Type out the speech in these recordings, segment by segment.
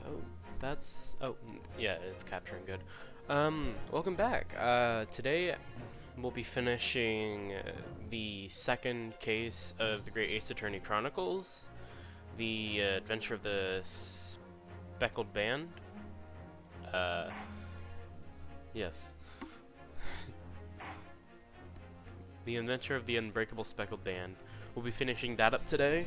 Oh, that's... Oh, yeah, it's capturing good. Welcome back. Today we'll be finishing the second case of the Great Ace Attorney Chronicles, the adventure of the Speckled Band. Yes. The adventure of the Unbreakable Speckled Band. We'll be finishing that up today.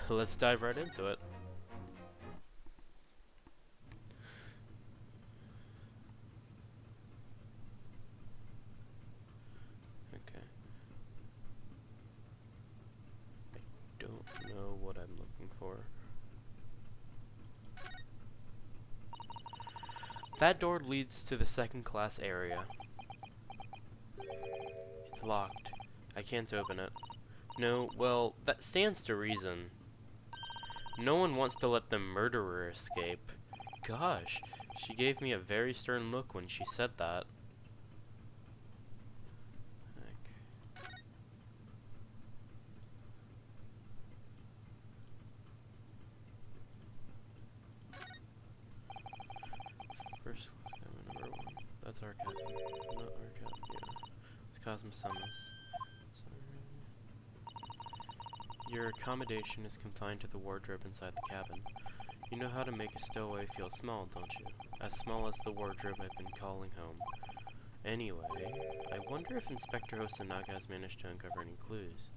Let's dive right into it. Okay. I don't know what I'm looking for. That door leads to the second class area. It's locked. I can't open it. No, well, that stands to reason. No one wants to let the murderer escape. Gosh, she gave me a very stern look when she said that. Okay. First class cabin number 1. That's our cabin. Not our cabin, yeah. It's Cosmos Summons. Your accommodation is confined to the wardrobe inside the cabin. You know how to make a stowaway feel small, don't you? As small as the wardrobe I've been calling home. Anyway, I wonder if Inspector Hosanaga has managed to uncover any clues.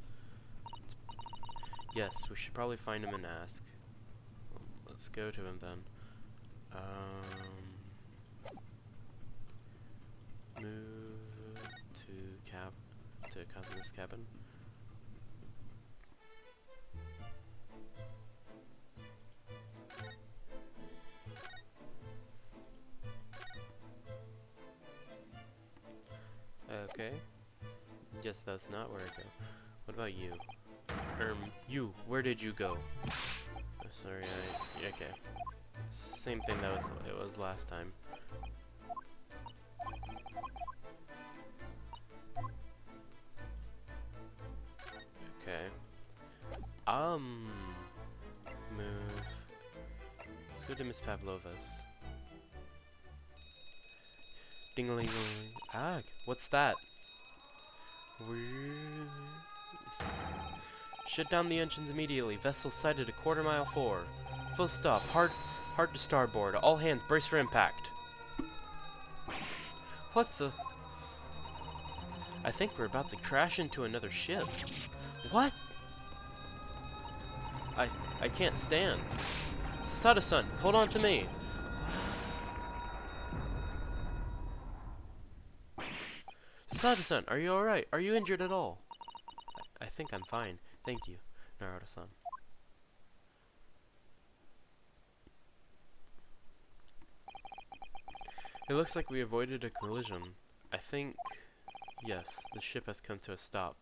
Yes, we should probably find him and ask. Well, let's go to him then. Move to Cosmos cabin. Okay. Guess that's not where I go. What about you? You, where did you go? Oh, sorry, okay. Same thing it was last time. Okay. Move. Let's go to Miss Pavlova's. Ding-a-ling-a-ling. Ah, what's that? Shut down the engines immediately. Vessel sighted a quarter-mile forward. Full stop. Hard to starboard. All hands brace for impact. What the? I think we're about to crash into another ship. What? I can't stand. Sada-san, hold on to me. Sada-san, are you alright? Are you injured at all? I think I'm fine. Thank you, Naruto-san. It looks like we avoided a collision. I think... Yes, the ship has come to a stop.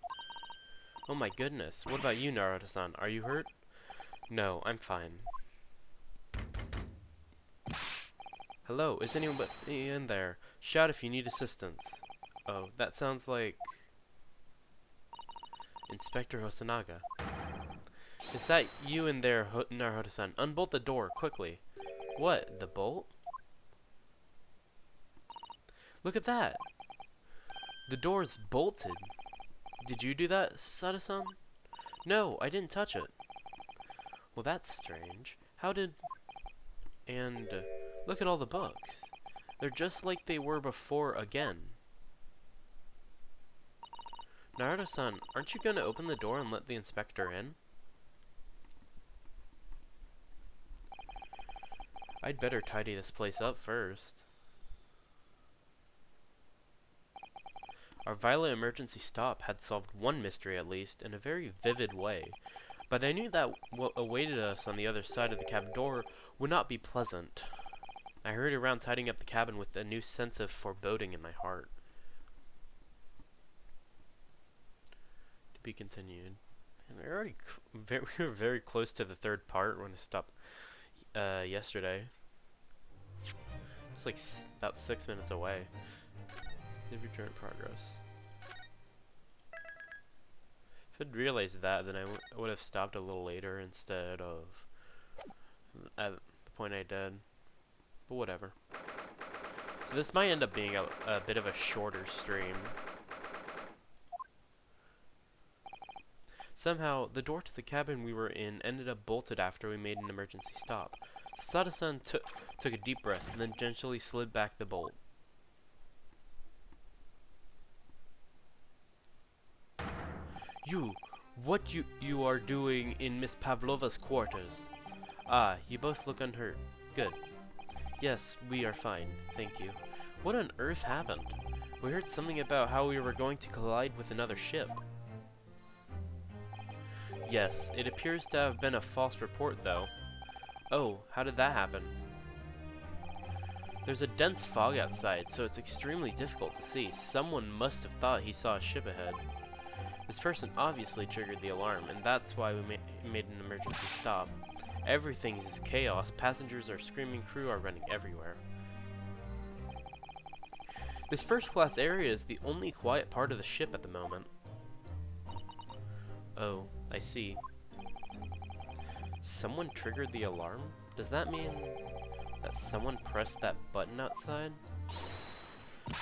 Oh my goodness, what about you, Naruto-san? Are you hurt? No, I'm fine. Hello, is anyone in there? Shout if you need assistance. Oh, that sounds like... Inspector Hosanaga. Is that you in there, Naruto-san? Unbolt the door, quickly. What, the bolt? Look at that! The door's bolted. Did you do that, Sada-san? No, I didn't touch it. Well, that's strange. How did... And look at all the books. They're just like they were before again. Naruto-san, aren't you going to open the door and let the inspector in? I'd better tidy this place up first. Our violent emergency stop had solved one mystery at least, in a very vivid way. But I knew that what awaited us on the other side of the cabin door would not be pleasant. I hurried around tidying up the cabin with a new sense of foreboding in my heart. To be continued. And we were very close to the third part when I stopped yesterday. It's like about 6 minutes away. Save your current progress. If I'd realized that, then I would have stopped a little later instead of at the point I did. But whatever. So this might end up being a bit of a shorter stream. Somehow, the door to the cabin we were in ended up bolted after we made an emergency stop. Sada-san took a deep breath and then gently slid back the bolt. What you are doing in Miss Pavlova's quarters? Ah, you both look unhurt. Good. Yes, we are fine, thank you. What on earth happened? We heard something about how we were going to collide with another ship. Yes, it appears to have been a false report though. Oh, how did that happen? There's a dense fog outside, so it's extremely difficult to see. Someone must have thought he saw a ship ahead. This person obviously triggered the alarm, and that's why we made an emergency stop. Everything is chaos, passengers are screaming, crew are running everywhere. This first-class area is the only quiet part of the ship at the moment. Oh, I see. Someone triggered the alarm? Does that mean that someone pressed that button outside?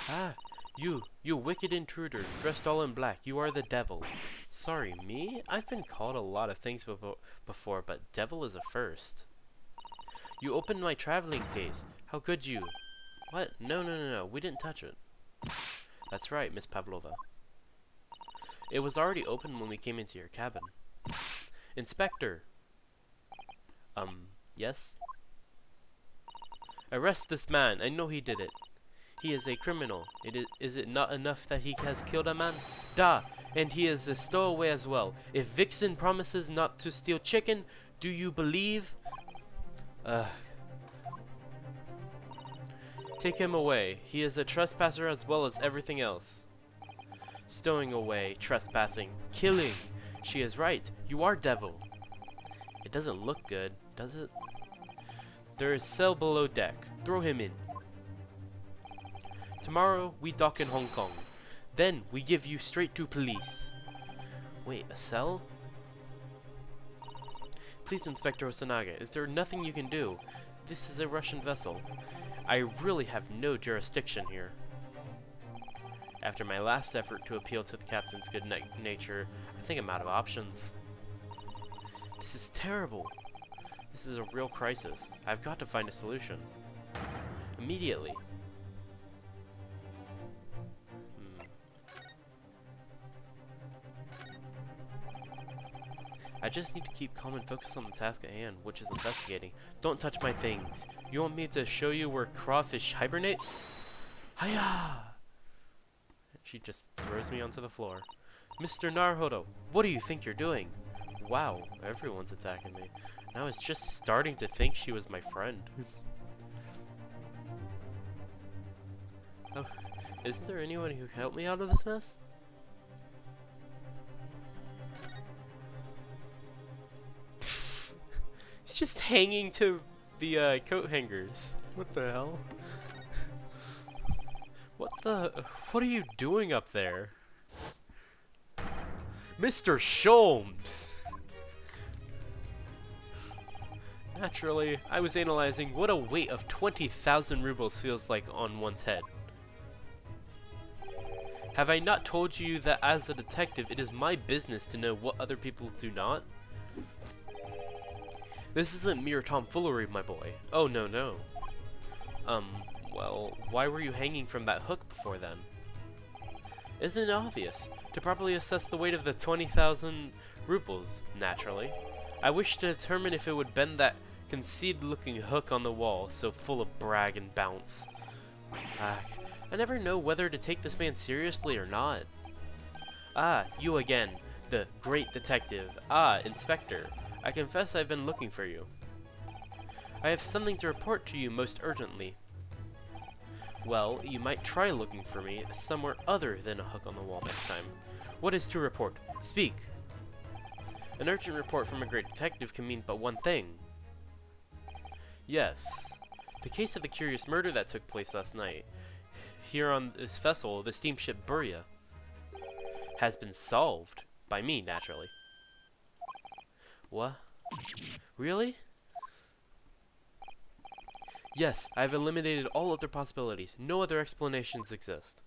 Ah, you wicked intruder, dressed all in black, you are the devil. Sorry, me? I've been called a lot of things before, but devil is a first. You opened my traveling case. How could you? What? No, we didn't touch it. That's right, Miss Pavlova. It was already open when we came into your cabin. Inspector! Yes? Arrest this man, I know he did it. He is a criminal. Is it not enough that he has killed a man? Da! And he is a stowaway as well. If Vixen promises not to steal chicken, do you believe? Take him away. He is a trespasser as well as everything else. Stowing away, trespassing, killing. She is right. You are devil. It doesn't look good, does it? There is cell below deck. Throw him in. Tomorrow, we dock in Hong Kong. Then, we give you straight to police. Wait, a cell? Please, Inspector Osanaga, is there nothing you can do? This is a Russian vessel. I really have no jurisdiction here. After my last effort to appeal to the captain's good nature, I think I'm out of options. This is terrible. This is a real crisis. I've got to find a solution. Immediately. I just need to keep calm and focus on the task at hand, which is investigating. Don't touch my things. You want me to show you where crawfish hibernates? Hiya! She just throws me onto the floor. Mr. Naruhodo, what do you think you're doing? Wow, everyone's attacking me. And I was just starting to think she was my friend. Oh, isn't there anyone who can help me out of this mess? He's just hanging to the coat hangers. What the hell? What are you doing up there? Mr. Sholmes! Naturally, I was analyzing what a weight of 20,000 rubles feels like on one's head. Have I not told you that as a detective, it is my business to know what other people do not? This isn't mere tomfoolery, my boy. Oh, no. Well, why were you hanging from that hook before then? Isn't it obvious? To properly assess the weight of the 20,000 rubles, naturally. I wish to determine if it would bend that conceited-looking hook on the wall, so full of brag and bounce. I never know whether to take this man seriously or not. Ah, you again, the great detective. Ah, Inspector. I confess I've been looking for you. I have something to report to you most urgently. Well, you might try looking for me somewhere other than a hook on the wall next time. What is to report? Speak! An urgent report from a great detective can mean but one thing. Yes. The case of the curious murder that took place last night, here on this vessel, the steamship Buria, has been solved. By me, naturally. What? Really? Yes, I've eliminated all other possibilities. No other explanations exist.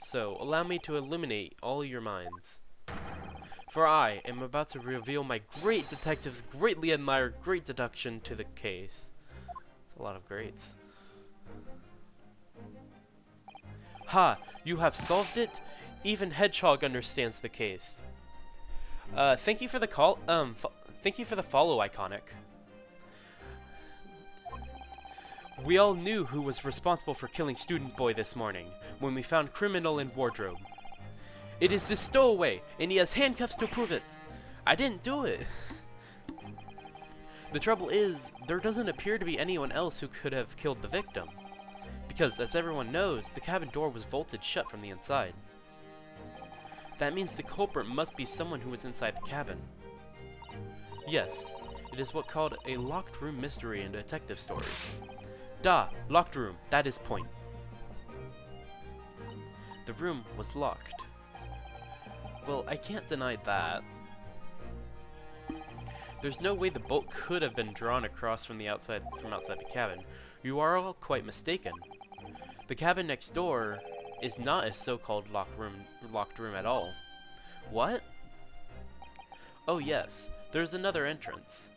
So, allow me to illuminate all your minds. For I am about to reveal my great detective's greatly admired great deduction to the case. It's a lot of greats. Ha! You have solved it? Even Hedgehog understands the case. Thank you for the call. Thank you for the follow, Iconic. We all knew who was responsible for killing Student Boy this morning, when we found criminal in wardrobe. It is this stowaway, and he has handcuffs to prove it. I didn't do it. The trouble is, there doesn't appear to be anyone else who could have killed the victim. Because, as everyone knows, the cabin door was bolted shut from the inside. That means the culprit must be someone who was inside the cabin. Yes, it is what's called a locked room mystery in detective stories. Da, locked room, that is point. The room was locked. Well, I can't deny that. There's no way the bolt could have been drawn across from outside the cabin. You are all quite mistaken. The cabin next door is not a so-called locked room at all. What? Oh yes, there's another entrance.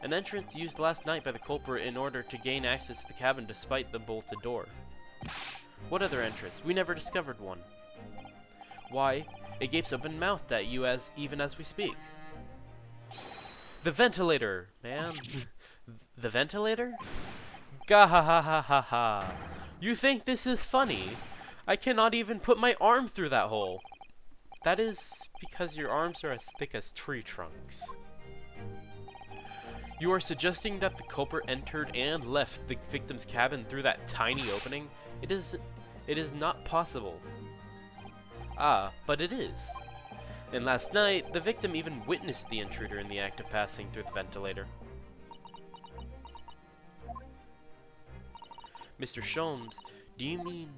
An entrance used last night by the culprit in order to gain access to the cabin despite the bolted door. What other entrance? We never discovered one. Why, it gapes open-mouthed at you even as we speak. The ventilator, man. The ventilator? Gah ha ha ha ha ha. You think this is funny? I cannot even put my arm through that hole. That is because your arms are as thick as tree trunks. You are suggesting that the culprit entered and left the victim's cabin through that tiny opening? It is not possible. Ah, but it is. And last night, the victim even witnessed the intruder in the act of passing through the ventilator. Mr. Sholmes, do you mean...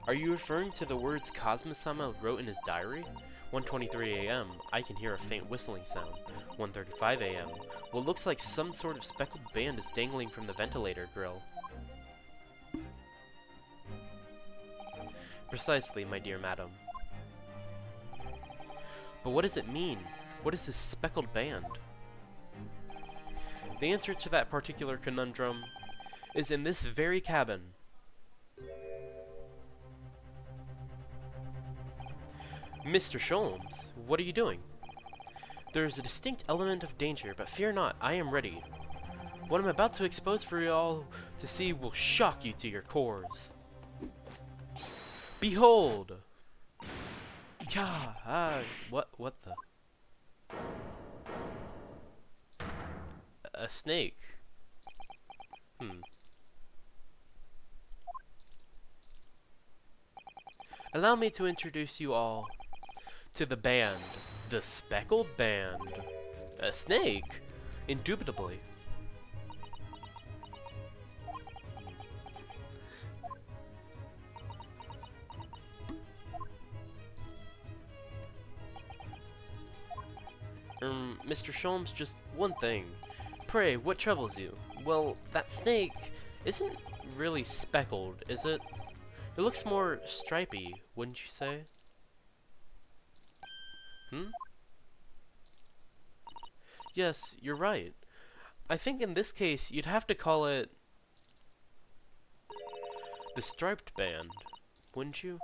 Are you referring to the words Kazuma-sama wrote in his diary? 1:23 a.m. I can hear a faint whistling sound. 1:35 a.m. What looks like some sort of speckled band is dangling from the ventilator grill. Precisely, my dear madam. But what does it mean? What is this speckled band? The answer to that particular conundrum is in this very cabin. Mr. Sholmes, what are you doing? There is a distinct element of danger, but fear not, I am ready. What I'm about to expose for you all to see will shock you to your cores. Behold! What the? A snake. Allow me to introduce you all to the band. The Speckled Band. A snake? Indubitably. Mr. Sholmes, just one thing. Pray, what troubles you? Well, that snake isn't really speckled, is it? It looks more stripy, wouldn't you say? Yes, you're right. I think in this case, you'd have to call it the Striped Band, wouldn't you?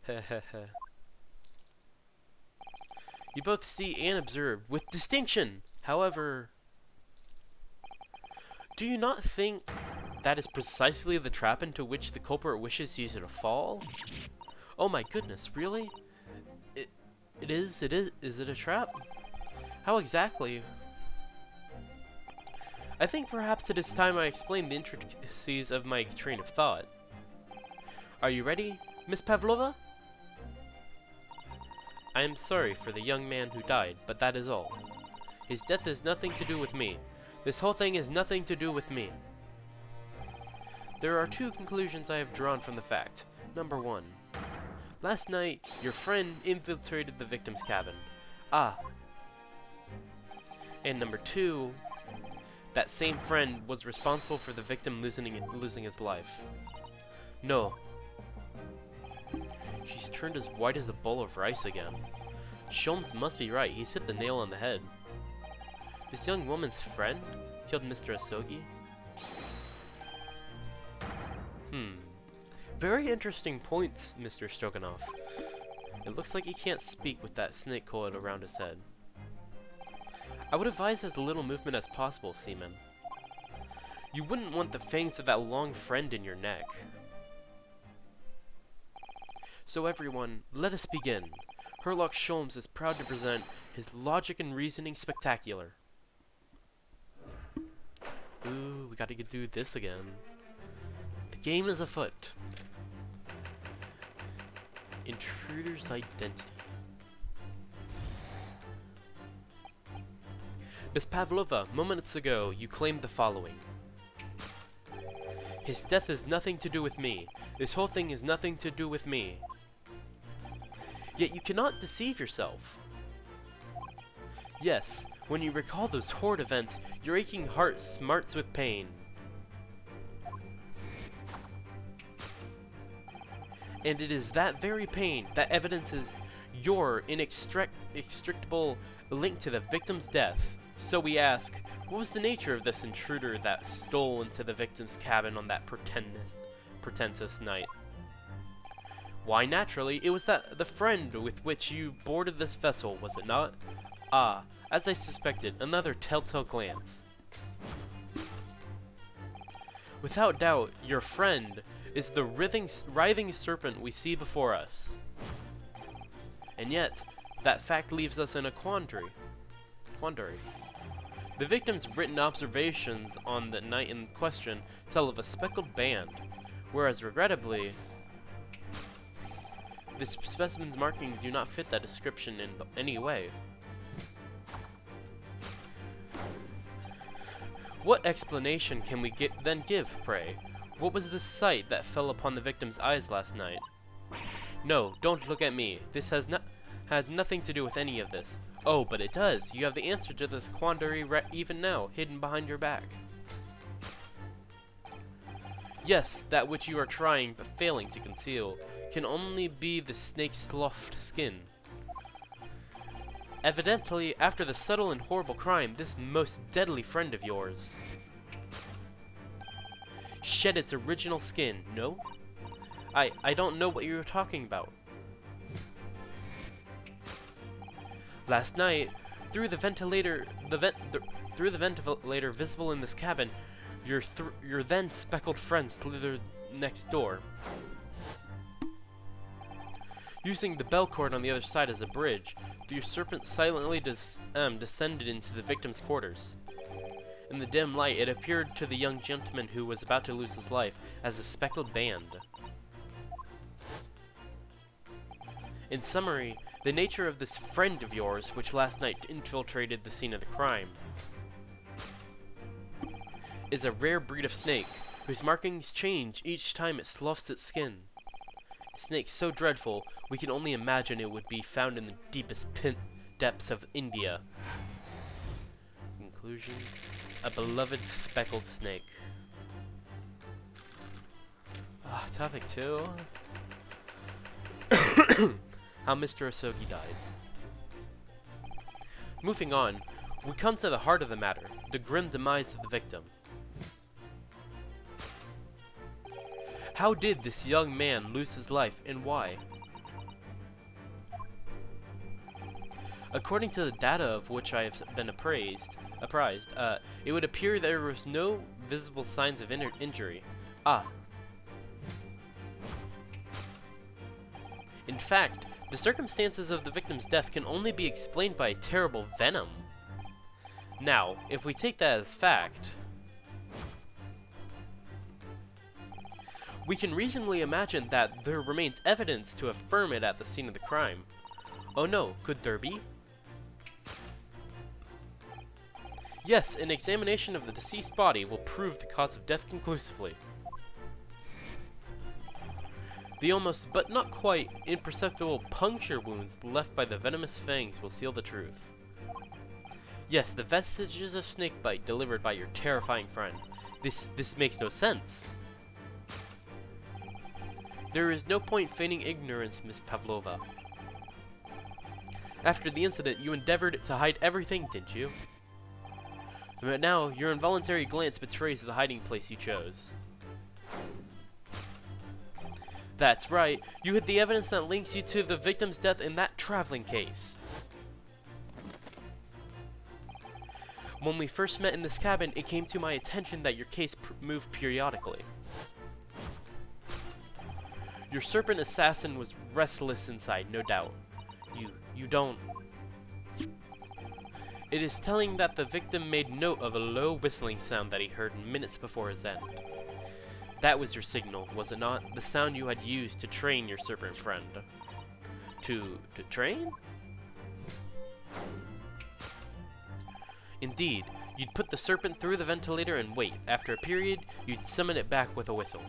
Heh. You both see and observe with distinction. However, do you not think that is precisely the trap into which the culprit wishes you to fall? Oh my goodness, really? It is? Is it a trap? How exactly? I think perhaps it is time I explain the intricacies of my train of thought. Are you ready, Miss Pavlova? I am sorry for the young man who died, but that is all. His death has nothing to do with me. This whole thing has nothing to do with me. There are two conclusions I have drawn from the fact. Number 1. Last night, your friend infiltrated the victim's cabin. Ah. And number 2, that same friend was responsible for the victim losing his life. No. She's turned as white as a bowl of rice again. Sholmes must be right. He's hit the nail on the head. This young woman's friend killed Mr. Asogi? Very interesting points, Mr. Stroganoff. It looks like he can't speak with that snake coiled around his head. I would advise as little movement as possible, Seaman. You wouldn't want the fangs of that long friend in your neck. So everyone, let us begin. Herlock Sholmes is proud to present his logic and reasoning spectacular. Ooh, we gotta do this again. The game is afoot. Intruder's identity. Miss Pavlova, moments ago, you claimed the following. His death has nothing to do with me. This whole thing has nothing to do with me. Yet you cannot deceive yourself. Yes, when you recall those horrid events, your aching heart smarts with pain. And it is that very pain that evidences your inextricable link to the victim's death. So we ask, what was the nature of this intruder that stole into the victim's cabin on that portentous night? Why, naturally, it was the friend with which you boarded this vessel, was it not? Ah, as I suspected, another telltale glance. Without doubt, your friend is the writhing serpent we see before us. And yet, that fact leaves us in a quandary. The victim's written observations on the night in question tell of a speckled band, whereas regrettably, this specimen's markings do not fit that description in any way. What explanation can we then give, pray? What was the sight that fell upon the victim's eyes last night? No, don't look at me. This had nothing to do with any of this. Oh, but it does. You have the answer to this quandary even now, hidden behind your back. Yes, that which you are trying but failing to conceal can only be the snake's sloughed skin. Evidently, after the subtle and horrible crime, this most deadly friend of yours shed its original skin, no? I don't know what you're talking about. Last night, through the ventilator visible in this cabin, your then speckled friend slithered next door. Using the bell cord on the other side as a bridge, the serpent silently descended into the victim's quarters. In the dim light, it appeared to the young gentleman who was about to lose his life as a speckled band. In summary, the nature of this friend of yours, which last night infiltrated the scene of the crime, is a rare breed of snake, whose markings change each time it sloughs its skin. A snake so dreadful, we can only imagine it would be found in the deepest depths of India. Conclusion: a beloved speckled snake. Topic 2. How Mr. Asogi died. Moving on, we come to the heart of the matter, the grim demise of the victim. How did this young man lose his life, and why? According to the data of which I have been apprised, it would appear there was no visible signs of injury. In fact, the circumstances of the victim's death can only be explained by a terrible venom. Now, if we take that as fact, we can reasonably imagine that there remains evidence to affirm it at the scene of the crime. Oh no, could there be? Yes, an examination of the deceased body will prove the cause of death conclusively. The almost, but not quite, imperceptible puncture wounds left by the venomous fangs will seal the truth. Yes, the vestiges of snakebite delivered by your terrifying friend. This makes no sense. There is no point feigning ignorance, Miss Pavlova. After the incident, you endeavored to hide everything, didn't you? But now, your involuntary glance betrays the hiding place you chose. That's right, you hid the evidence that links you to the victim's death in that traveling case. When we first met in this cabin, it came to my attention that your case moved periodically. Your serpent assassin was restless inside, no doubt. You don't... It is telling that the victim made note of a low whistling sound that he heard minutes before his end. That was your signal, was it not? The sound you had used to train your serpent friend. To train? Indeed, you'd put the serpent through the ventilator and wait. After a period, you'd summon it back with a whistle.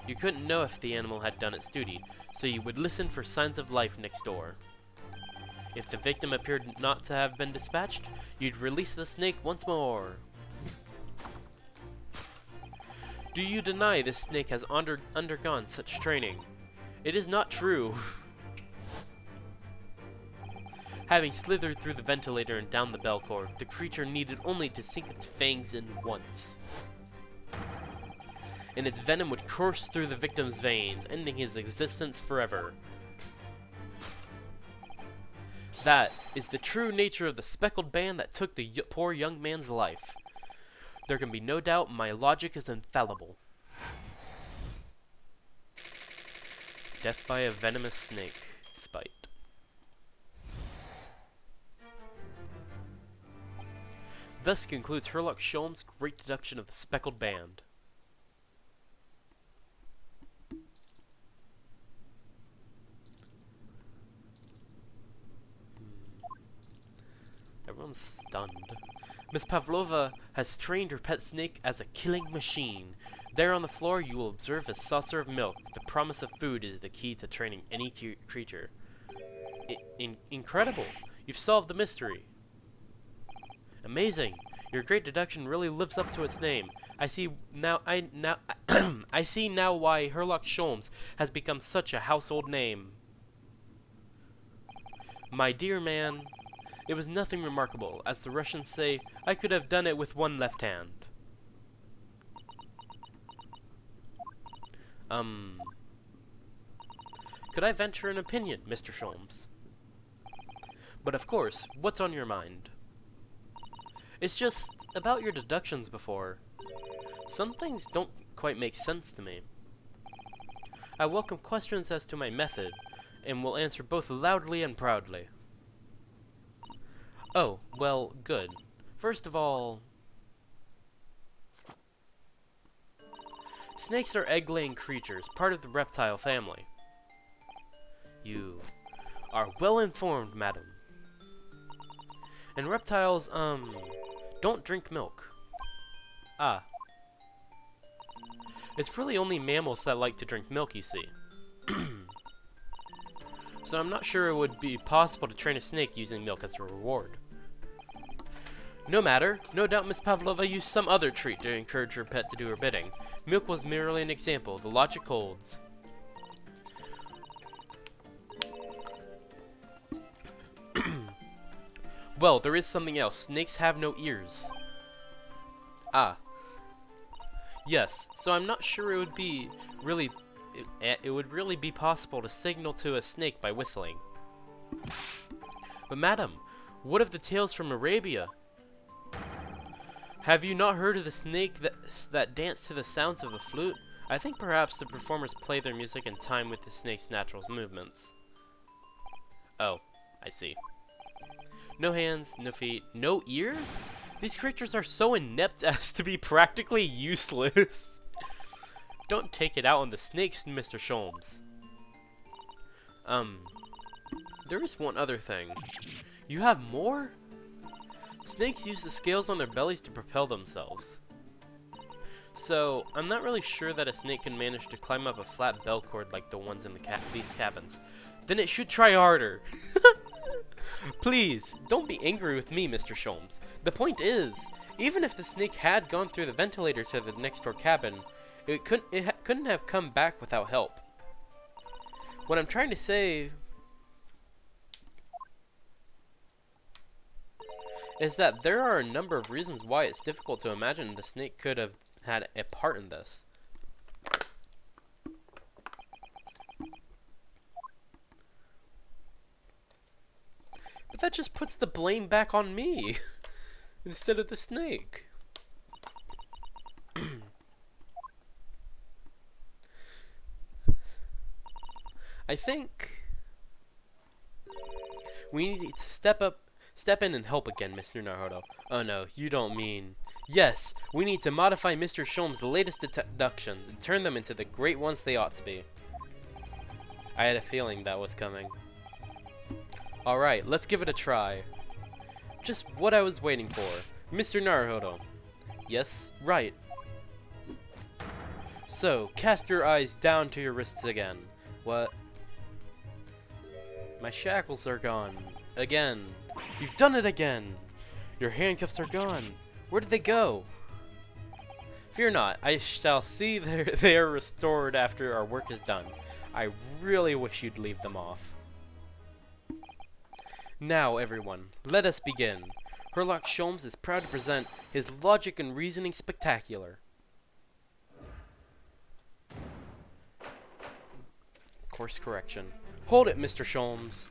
You couldn't know if the animal had done its duty, so you would listen for signs of life next door. If the victim appeared not to have been dispatched, you'd release the snake once more. Do you deny this snake has undergone such training? It is not true. Having slithered through the ventilator and down the bell cord, the creature needed only to sink its fangs in once. And its venom would course through the victim's veins, ending his existence forever. That is the true nature of the speckled band that took the poor young man's life. There can be no doubt my logic is infallible. Death by a venomous snake. Spite. Thus concludes Sherlock Sholmes' great deduction of the speckled band. Everyone's stunned. Miss Pavlova has trained her pet snake as a killing machine. There on the floor, you will observe a saucer of milk. The promise of food is the key to training any creature. Incredible! You've solved the mystery. Amazing! Your great deduction really lives up to its name. I see now why Sherlock Sholmes has become such a household name. My dear man, it was nothing remarkable. As the Russians say, I could have done it with one left hand. Could I venture an opinion, Mr. Sholmes? But of course, what's on your mind? It's just about your deductions before. Some things don't quite make sense to me. I welcome questions as to my method, and will answer both loudly and proudly. Oh, well, good. First of all, snakes are egg-laying creatures, part of the reptile family. You are well informed, madam. And reptiles, don't drink milk. Ah. It's really only mammals that like to drink milk, you see. So I'm not sure it would be possible to train a snake using milk as a reward. No matter. No doubt Miss Pavlova used some other treat to encourage her pet to do her bidding. Milk was merely an example. The logic holds. Well, there is something else. Snakes have no ears. Ah. Yes, so I'm not sure it would be really... It would really be possible to signal to a snake by whistling. But madam, what of the tales from Arabia? Have you not heard of the snake that danced to the sounds of the flute? I think perhaps the performers play their music in time with the snake's natural movements. Oh, I see. No hands, no feet, no ears? These creatures are so inept as to be practically useless. Don't take it out on the snakes, Mr. Sholmes. There is one other thing. You have more? Snakes use the scales on their bellies to propel themselves. So, I'm not really sure that a snake can manage to climb up a flat bell cord like the ones in these cabins. Then it should try harder. Please, don't be angry with me, Mr. Sholmes. The point is, even if the snake had gone through the ventilator to the next door cabin, it couldn't have come back without help. What I'm trying to say is that there are a number of reasons why it's difficult to imagine the snake could have had a part in this. But that just puts the blame back on me instead of the snake. I think we need to step in and help again, Mr. Naruto. Oh no, you don't mean... Yes, we need to modify Mr. Sholmes' latest deductions and turn them into the great ones they ought to be. I had a feeling that was coming. Alright, let's give it a try. Just what I was waiting for. Mr. Naruto. Yes, right. So, cast your eyes down to your wrists again. What? My shackles are gone. Again. You've done it again! Your handcuffs are gone. Where did they go? Fear not, I shall see they are restored after our work is done. I really wish you'd leave them off. Now, everyone, let us begin. Herlock Sholmes is proud to present his logic and reasoning spectacular. Course correction. Hold it, Mr. Sholmes.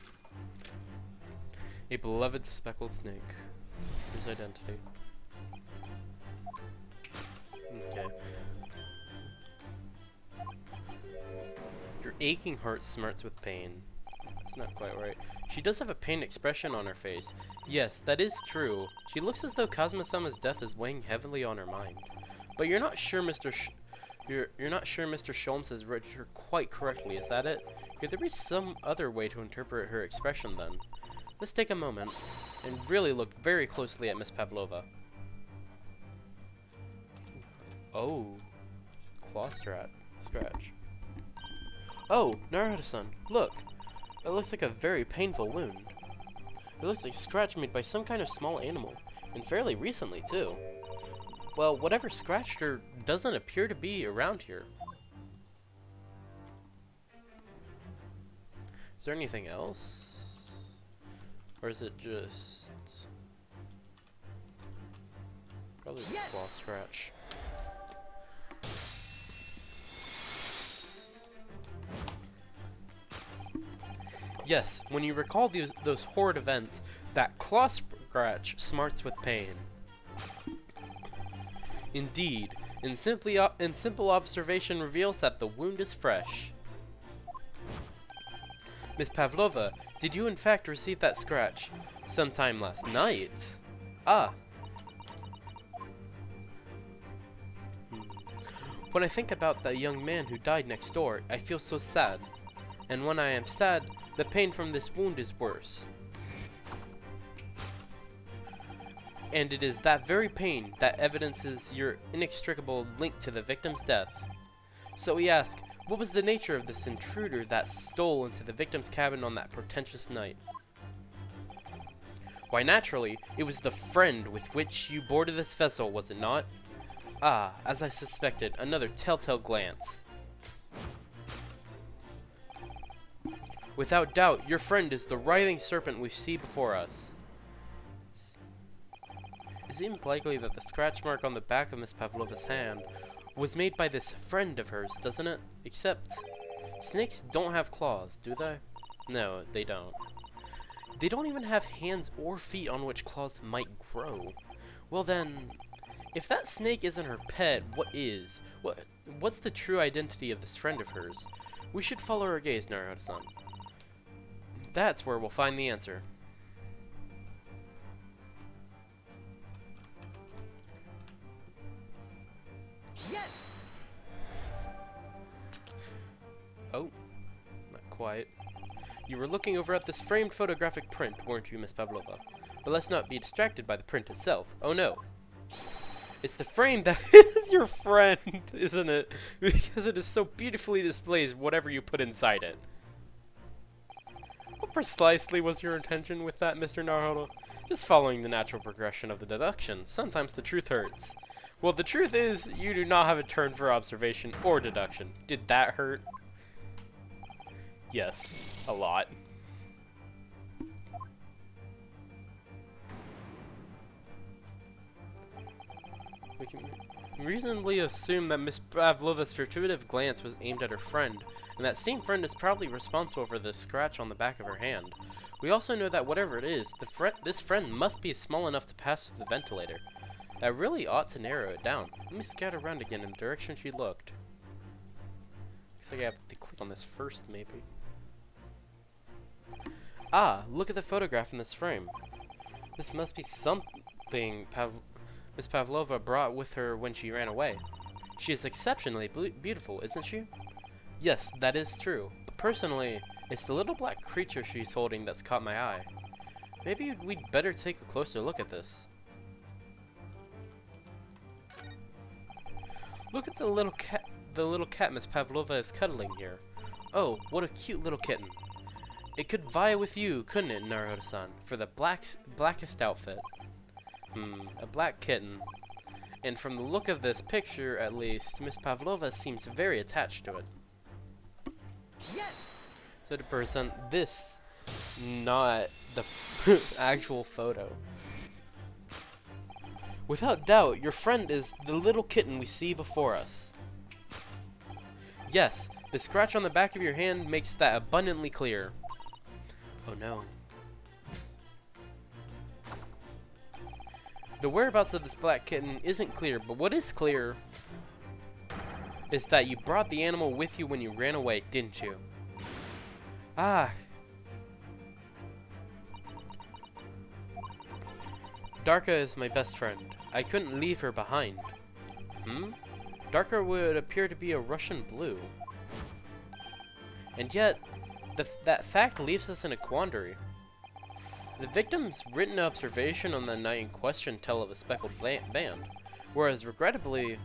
A beloved speckled snake. His identity. Okay. Your aching heart smarts with pain. That's not quite right. She does have a pained expression on her face. Yes, that is true. She looks as though Kazuma-sama's death is weighing heavily on her mind. But you're not sure you're not sure Mr. Sholmes has read her quite correctly, is that it? Could there be some other way to interpret her expression then? Let's take a moment and really look very closely at Miss Pavlova. Oh, claw scratch. Oh, Naruto-san, look. It looks like a very painful wound. It looks like a scratch made by some kind of small animal, and fairly recently too. Well, whatever scratched her doesn't appear to be around here. Is there anything else? Or is it just... Probably just a claw scratch. Yes, when you recall those horrid events, that claw scratch smarts with pain. Indeed, and simple observation reveals that the wound is fresh. Miss Pavlova, did you in fact receive that scratch sometime last night? Ah. When I think about the young man who died next door, I feel so sad. And when I am sad, the pain from this wound is worse. And it is that very pain that evidences your inextricable link to the victim's death. So we ask, what was the nature of this intruder that stole into the victim's cabin on that portentous night? Why, naturally, it was the friend with which you boarded this vessel, was it not? Ah, as I suspected, another telltale glance. Without doubt, your friend is the writhing serpent we see before us. It seems likely that the scratch mark on the back of Miss Pavlova's hand was made by this friend of hers, doesn't it? Except, snakes don't have claws, do they? No, they don't. They don't even have hands or feet on which claws might grow. Well then, if that snake isn't her pet, what is? What's the true identity of this friend of hers? We should follow her gaze, Naruto-san. That's where we'll find the answer. Yes. Oh, not quite. You were looking over at this framed photographic print, weren't you, Miss Pavlova? But let's not be distracted by the print itself. Oh no. It's the frame that is is your friend, isn't it? Because it is so beautifully displays whatever you put inside it. What precisely was your intention with that, Mr. Naruto? Just following the natural progression of the deduction. Sometimes the truth hurts. Well, the truth is, you do not have a turn for observation or deduction. Did that hurt? Yes, a lot. We can reasonably assume that Miss Pavlova's furtive glance was aimed at her friend, and that same friend is probably responsible for the scratch on the back of her hand. We also know that whatever it is, this friend must be small enough to pass through the ventilator. That really ought to narrow it down. Let me scout around again in the direction she looked. Looks like I have to click on this first, maybe. Ah, look at the photograph in this frame. This must be something Miss Pavlova brought with her when she ran away. She is exceptionally beautiful, isn't she? Yes, that is true. But personally, it's the little black creature she's holding that's caught my eye. Maybe we'd better take a closer look at this. Look at the little cat Miss Pavlova is cuddling here. Oh, what a cute little kitten. It could vie with you, couldn't it, Naruto-san, for the blackest outfit. A black kitten. And from the look of this picture, at least, Miss Pavlova seems very attached to it. Yes! So to present this, not the actual photo. Without doubt, your friend is the little kitten we see before us. Yes, the scratch on the back of your hand makes that abundantly clear. Oh no. The whereabouts of this black kitten isn't clear, but what is clear is that you brought the animal with you when you ran away, didn't you? Ah. Darka is my best friend. I couldn't leave her behind. Darka would appear to be a Russian blue. And yet, that fact leaves us in a quandary. The victim's written observation on the night in question tell of a speckled band, whereas regrettably,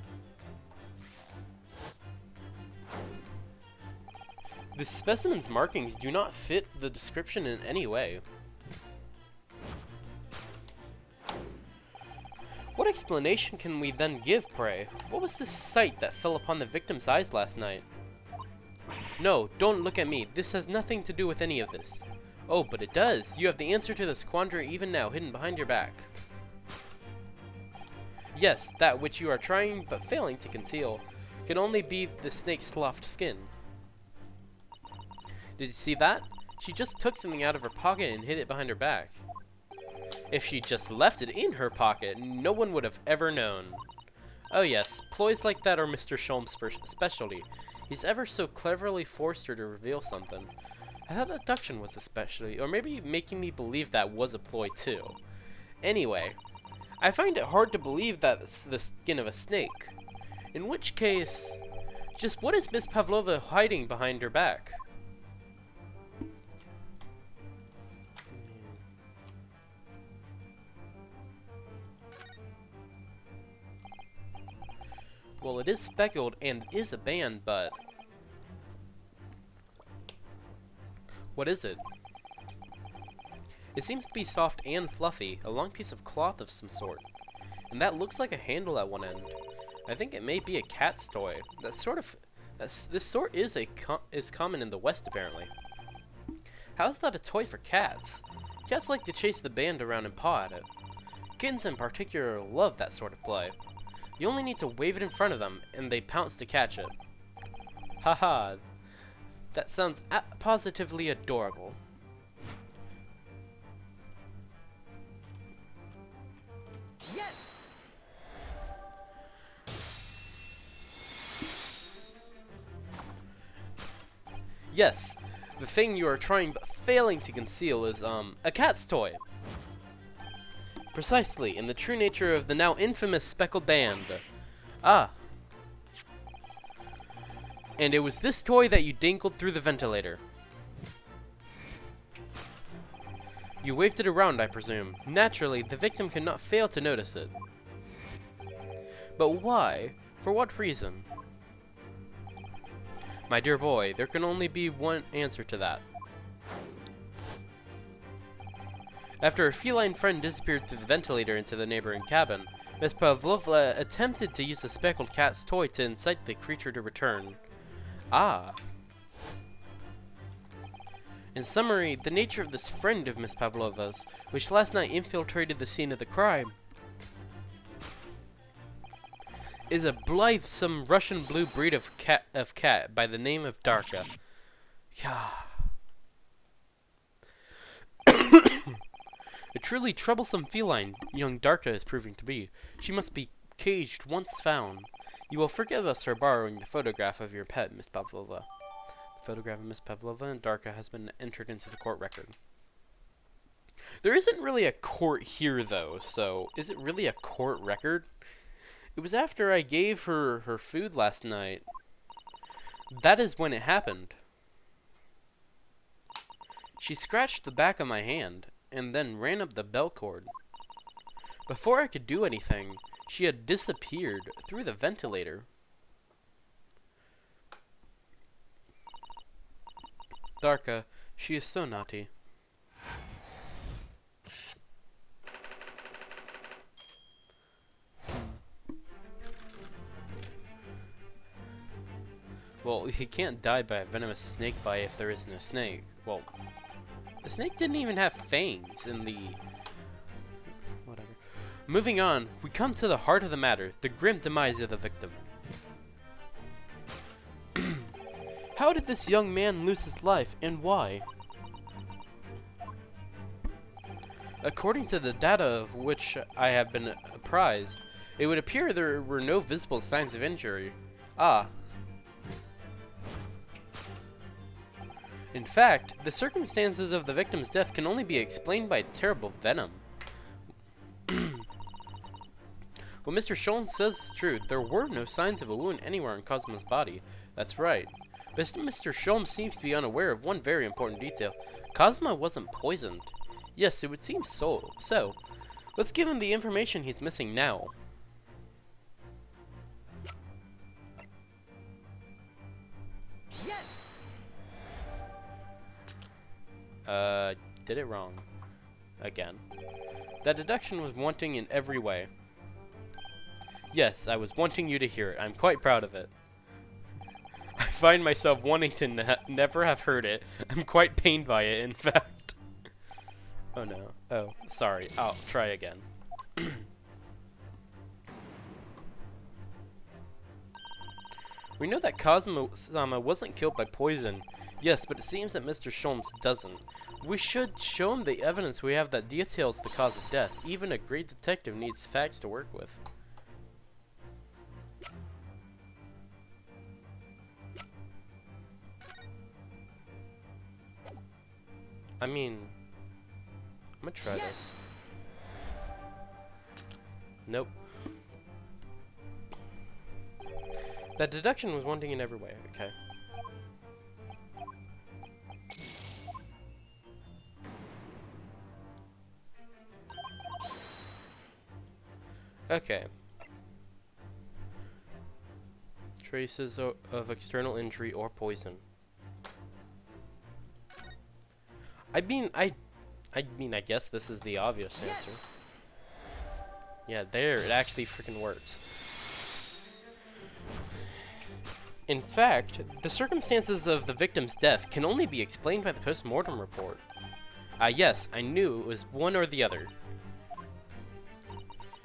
the specimen's markings do not fit the description in any way. What explanation can we then give, pray? What was this sight that fell upon the victim's eyes last night? No, don't look at me. This has nothing to do with any of this. Oh, but it does. You have the answer to this quandary even now, hidden behind your back. Yes, that which you are trying but failing to conceal can only be the snake's sloughed skin. Did you see that? She just took something out of her pocket and hid it behind her back. If she just left it in her pocket, no one would have ever known. Oh yes, ploys like that are Mr. Sholm's specialty. He's ever so cleverly forced her to reveal something. I thought abduction was a specialty, or maybe making me believe that was a ploy too. Anyway, I find it hard to believe that's the skin of a snake. In which case, just what is Miss Pavlova hiding behind her back? Well, it is speckled and it is a band, but what is it? It seems to be soft and fluffy, a long piece of cloth of some sort. And that looks like a handle at one end. I think it may be a cat's toy. This sort is common in the West, apparently. How is that a toy for cats? Cats like to chase the band around and paw at it. Kittens in particular love that sort of play. You only need to wave it in front of them, and they pounce to catch it. Haha, that sounds positively adorable. Yes! Yes, the thing you are trying but failing to conceal is, a cat's toy. Precisely, in the true nature of the now infamous speckled band. Ah. And it was this toy that you dangled through the ventilator. You waved it around, I presume. Naturally, the victim could not fail to notice it. But why? For what reason? My dear boy, there can only be one answer to that. After a feline friend disappeared through the ventilator into the neighboring cabin, Miss Pavlova attempted to use the speckled cat's toy to incite the creature to return. Ah. In summary, the nature of this friend of Miss Pavlova's, which last night infiltrated the scene of the crime, is a blithesome Russian blue breed of cat by the name of Darka. A truly troublesome feline young Darka is proving to be. She must be caged once found. You will forgive us for borrowing the photograph of your pet, Miss Pavlova. The photograph of Miss Pavlova and Darka has been entered into the court record. There isn't really a court here, though, so is it really a court record? It was after I gave her her food last night. That is when it happened. She scratched the back of my hand and then ran up the bell cord. Before I could do anything, she had disappeared through the ventilator. Darka, she is so naughty. Well, he can't die by a venomous snake bite if there is no snake. Well, the snake didn't even have fangs in the... whatever. Moving on, we come to the heart of the matter, the grim demise of the victim. How did this young man lose his life, and why? According to the data of which I have been apprised, it would appear there were no visible signs of injury. Ah. In fact, the circumstances of the victim's death can only be explained by terrible venom. What Mr. Sholmes says is true. There were no signs of a wound anywhere on Cosmo's body. That's right. But Mr. Sholmes seems to be unaware of one very important detail. Cosmo wasn't poisoned. Yes, it would seem so. So, let's give him the information he's missing now. Yes. Did it wrong. Again. That deduction was wanting in every way. Yes, I was wanting you to hear it. I'm quite proud of it. I find myself wanting to never have heard it. I'm quite pained by it, in fact. Oh no. Oh, sorry. I'll try again. We know that Kazuma-sama wasn't killed by poison. Yes, but it seems that Mr. Sholmes doesn't. We should show him the evidence we have that details the cause of death. Even a great detective needs facts to work with. I mean, I'm gonna try this. Nope. That deduction was wanting in every way. Okay. Okay. Traces of external injury or poison. I mean, I guess this is the obvious answer. Yeah, there, it actually freaking works. In fact, the circumstances of the victim's death can only be explained by the post-mortem report. Yes, I knew it was one or the other.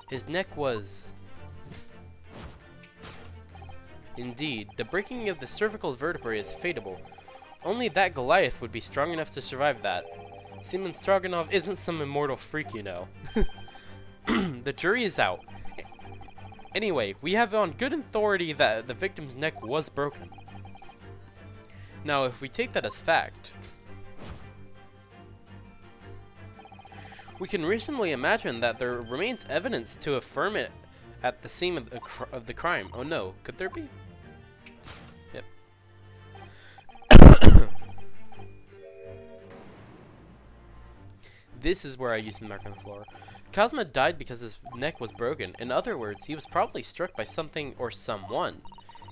His neck was... Indeed, the breaking of the cervical vertebrae is fatable. Only that Goliath would be strong enough to survive that. Seaman Stroganov isn't some immortal freak, you know. The jury is out. Anyway, we have on good authority that the victim's neck was broken. Now, if we take that as fact, we can reasonably imagine that there remains evidence to affirm it at the scene of the crime. Oh no, could there be? Yep. This is where I used the mark on the floor. Cosmo died because his neck was broken. In other words, he was probably struck by something or someone.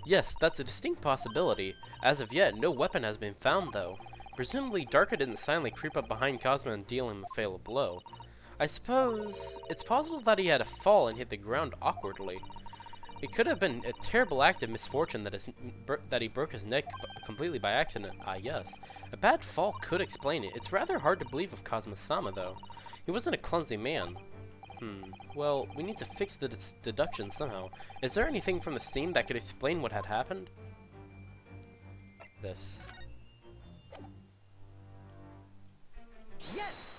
Yes, that's a distinct possibility. As of yet, no weapon has been found, though. Presumably, Darka didn't silently creep up behind Cosmo and deal him a fatal blow. I suppose it's possible that he had a fall and hit the ground awkwardly. It could have been a terrible act of misfortune that he broke his neck completely by accident, I guess. A bad fall could explain it. It's rather hard to believe of Cosmo-sama, though. He wasn't a clumsy man. Well, we need to fix the deduction somehow. Is there anything from the scene that could explain what had happened? This. Yes!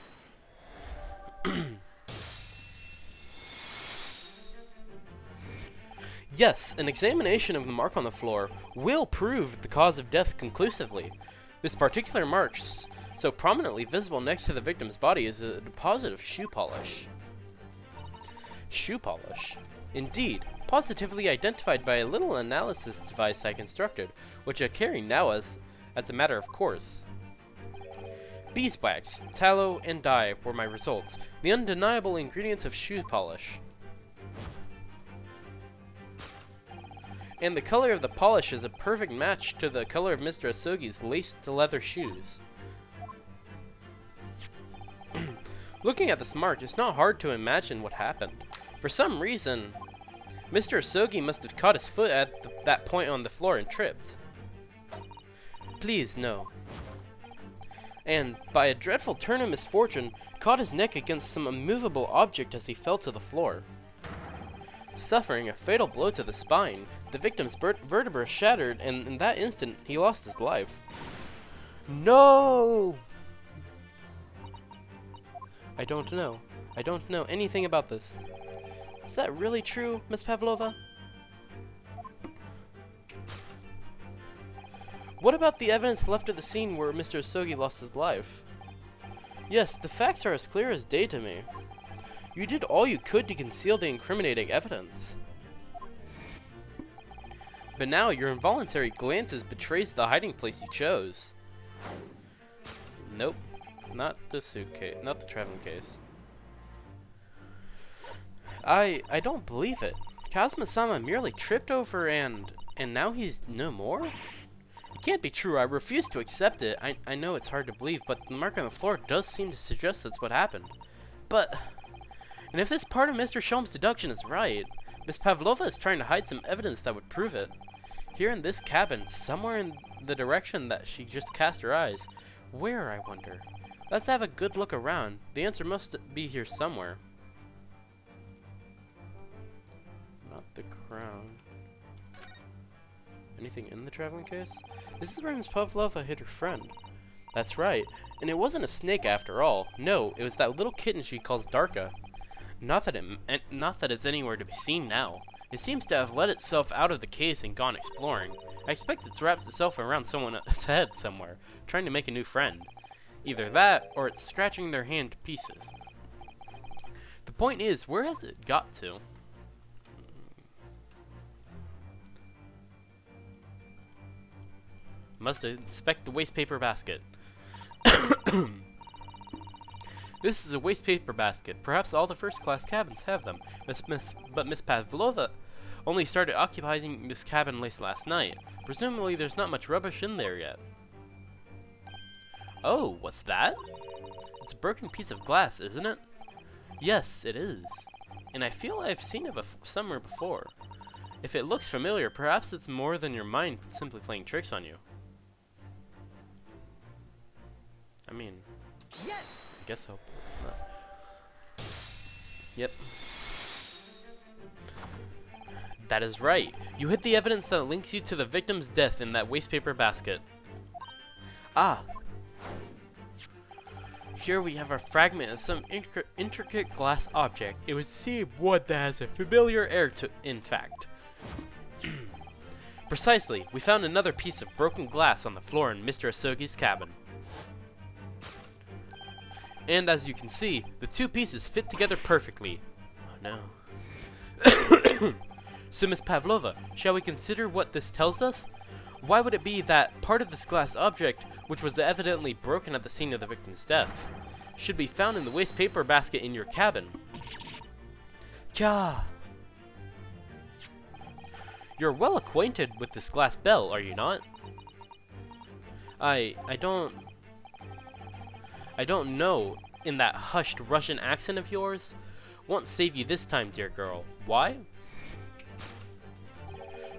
Yes, an examination of the mark on the floor will prove the cause of death conclusively. This particular mark, so prominently visible next to the victim's body, is a deposit of shoe polish. Shoe polish? Indeed, positively identified by a little analysis device I constructed, which I carry now as a matter of course. Beeswax, tallow, and dye were my results, the undeniable ingredients of shoe polish. And the color of the polish is a perfect match to the color of Mr. Asogi's laced leather shoes. Looking at this mark, it's not hard to imagine what happened. For some reason, Mr. Asogi must have caught his foot at that point on the floor and tripped. Please, no. And, by a dreadful turn of misfortune, caught his neck against some immovable object as he fell to the floor. Suffering a fatal blow to the spine, the victim's vertebra shattered, and in that instant, he lost his life. No! I don't know. I don't know anything about this. Is that really true, Miss Pavlova? What about the evidence left at the scene where Mr. Asogi lost his life? Yes, the facts are as clear as day to me. You did all you could to conceal the incriminating evidence. But now your involuntary glances betrays the hiding place you chose. Nope. Not the suitcase, not the traveling case. I don't believe it. Kazuma-sama merely tripped over and now he's no more? It can't be true. I refuse to accept it. I know it's hard to believe, but the mark on the floor does seem to suggest that's what happened. And if this part of Mr. Sholm's deduction is right, Miss Pavlova is trying to hide some evidence that would prove it. Here in this cabin, somewhere in the direction that she just cast her eyes. Where, I wonder? Let's have a good look around. The answer must be here somewhere. Not the crown. Anything in the traveling case? This is where Miss Pavlova hid her friend. That's right. And it wasn't a snake after all. No, it was that little kitten she calls Darka. Not that it's anywhere to be seen now. It seems to have let itself out of the case and gone exploring. I expect it's wrapped itself around someone's head somewhere, trying to make a new friend. Either that, or it's scratching their hand to pieces. The point is, where has it got to? Must inspect the waste paper basket. This is a waste paper basket. Perhaps all the first-class cabins have them. But Miss Pavlova only started occupying this cabin last night. Presumably, there's not much rubbish in there yet. Oh, what's that? It's a broken piece of glass, isn't it? Yes, it is. And I feel I've seen it somewhere before. If it looks familiar, perhaps it's more than your mind simply playing tricks on you. I mean, Yes! I guess so. Yep. That is right. You hit the evidence that links you to the victim's death in that waste paper basket. Ah. Here we have a fragment of some intricate glass object. It would seem one that has a familiar air to, in fact. Precisely. We found another piece of broken glass on the floor in Mr. Asogi's cabin. And as you can see, the two pieces fit together perfectly. Oh no. So Miss Pavlova, shall we consider what this tells us? Why would it be that part of this glass object, which was evidently broken at the scene of the victim's death, should be found in the waste paper basket in your cabin. Kya! You're well acquainted with this glass bell, are you not? I don't know, in that hushed Russian accent of yours. Won't save you this time, dear girl. Why?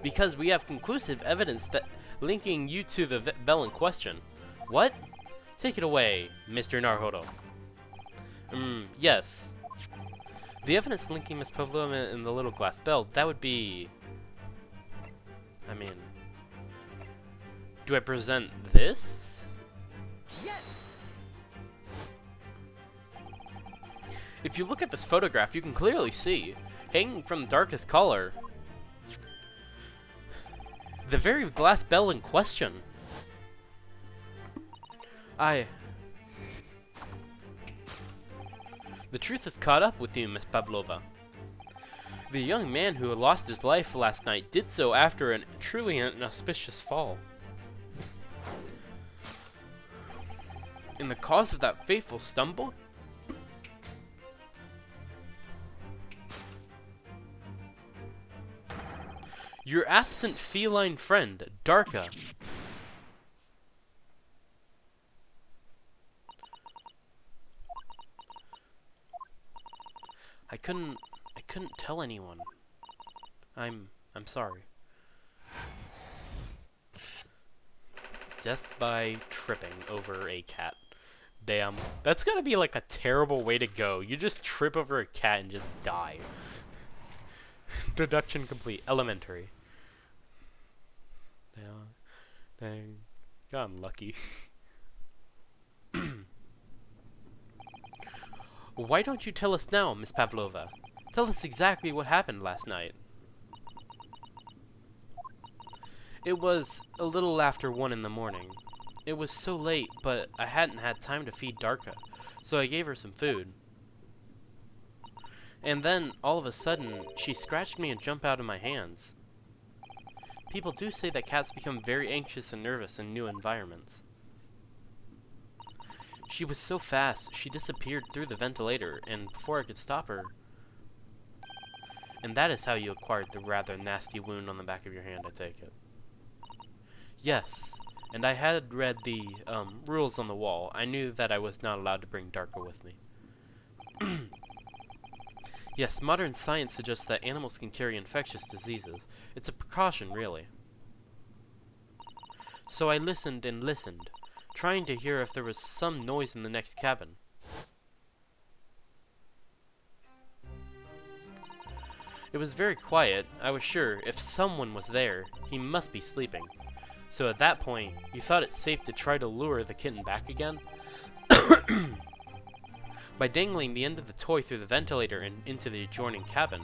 Because we have conclusive evidence that linking you to the bell in question. What? Take it away, Mr. Naruhodo. Yes. The evidence linking Miss Pavlova and the little glass bell, that would be... I mean... Do I present this? Yes! If you look at this photograph, you can clearly see, hanging from the darkest color, the very glass bell in question. The truth has caught up with you, Miss Pavlova. The young man who lost his life last night did so after a truly inauspicious fall. And the cause of that fateful stumble? Your absent feline friend, Darka. I couldn't tell anyone. I'm sorry. Death by tripping over a cat. Damn. That's gotta be like a terrible way to go. You just trip over a cat and just die. Deduction complete. Elementary. Dang. Got unlucky. Why don't you tell us now, Miss Pavlova? Tell us exactly what happened last night. It was a little after 1 in the morning. It was so late, but I hadn't had time to feed Darka, so I gave her some food. And then, all of a sudden, she scratched me and jumped out of my hands. People do say that cats become very anxious and nervous in new environments. She was so fast, she disappeared through the ventilator, and before I could stop her... And that is how you acquired the rather nasty wound on the back of your hand, I take it. Yes, and I had read the rules on the wall. I knew that I was not allowed to bring Darka with me. Yes, modern science suggests that animals can carry infectious diseases. It's a precaution, really. So I listened and listened, trying to hear if there was some noise in the next cabin. It was very quiet. I was sure if someone was there, he must be sleeping. So at that point, you thought it safe to try to lure the kitten back again? By dangling the end of the toy through the ventilator and into the adjoining cabin.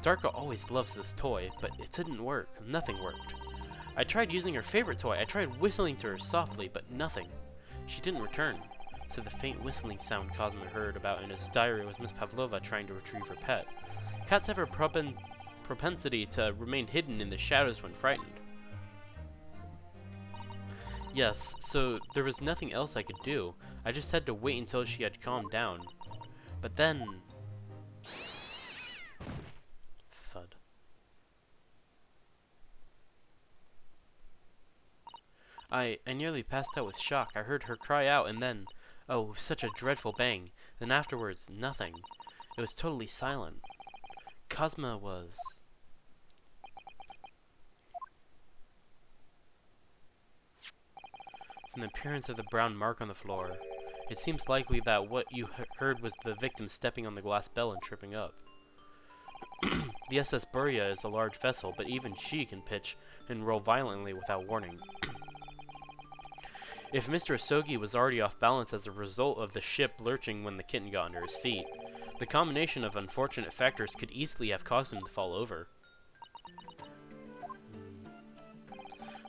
Darka always loves this toy, but it didn't work. Nothing worked. I tried using her favorite toy. I tried whistling to her softly, but nothing. She didn't return. So the faint whistling sound Cosmo heard about in his diary was Miss Pavlova trying to retrieve her pet. Cats have a propensity to remain hidden in the shadows when frightened. Yes, so there was nothing else I could do. I just had to wait until she had calmed down. But then... Thud. I nearly passed out with shock. I heard her cry out and then... Oh, such a dreadful bang. Then afterwards, nothing. It was totally silent. Cosma was... From the appearance of the brown mark on the floor, it seems likely that what you heard was the victim stepping on the glass bell and tripping up. The SS Buria is a large vessel, but even she can pitch and roll violently without warning. If Mr. Asogi was already off balance as a result of the ship lurching when the kitten got under his feet, the combination of unfortunate factors could easily have caused him to fall over.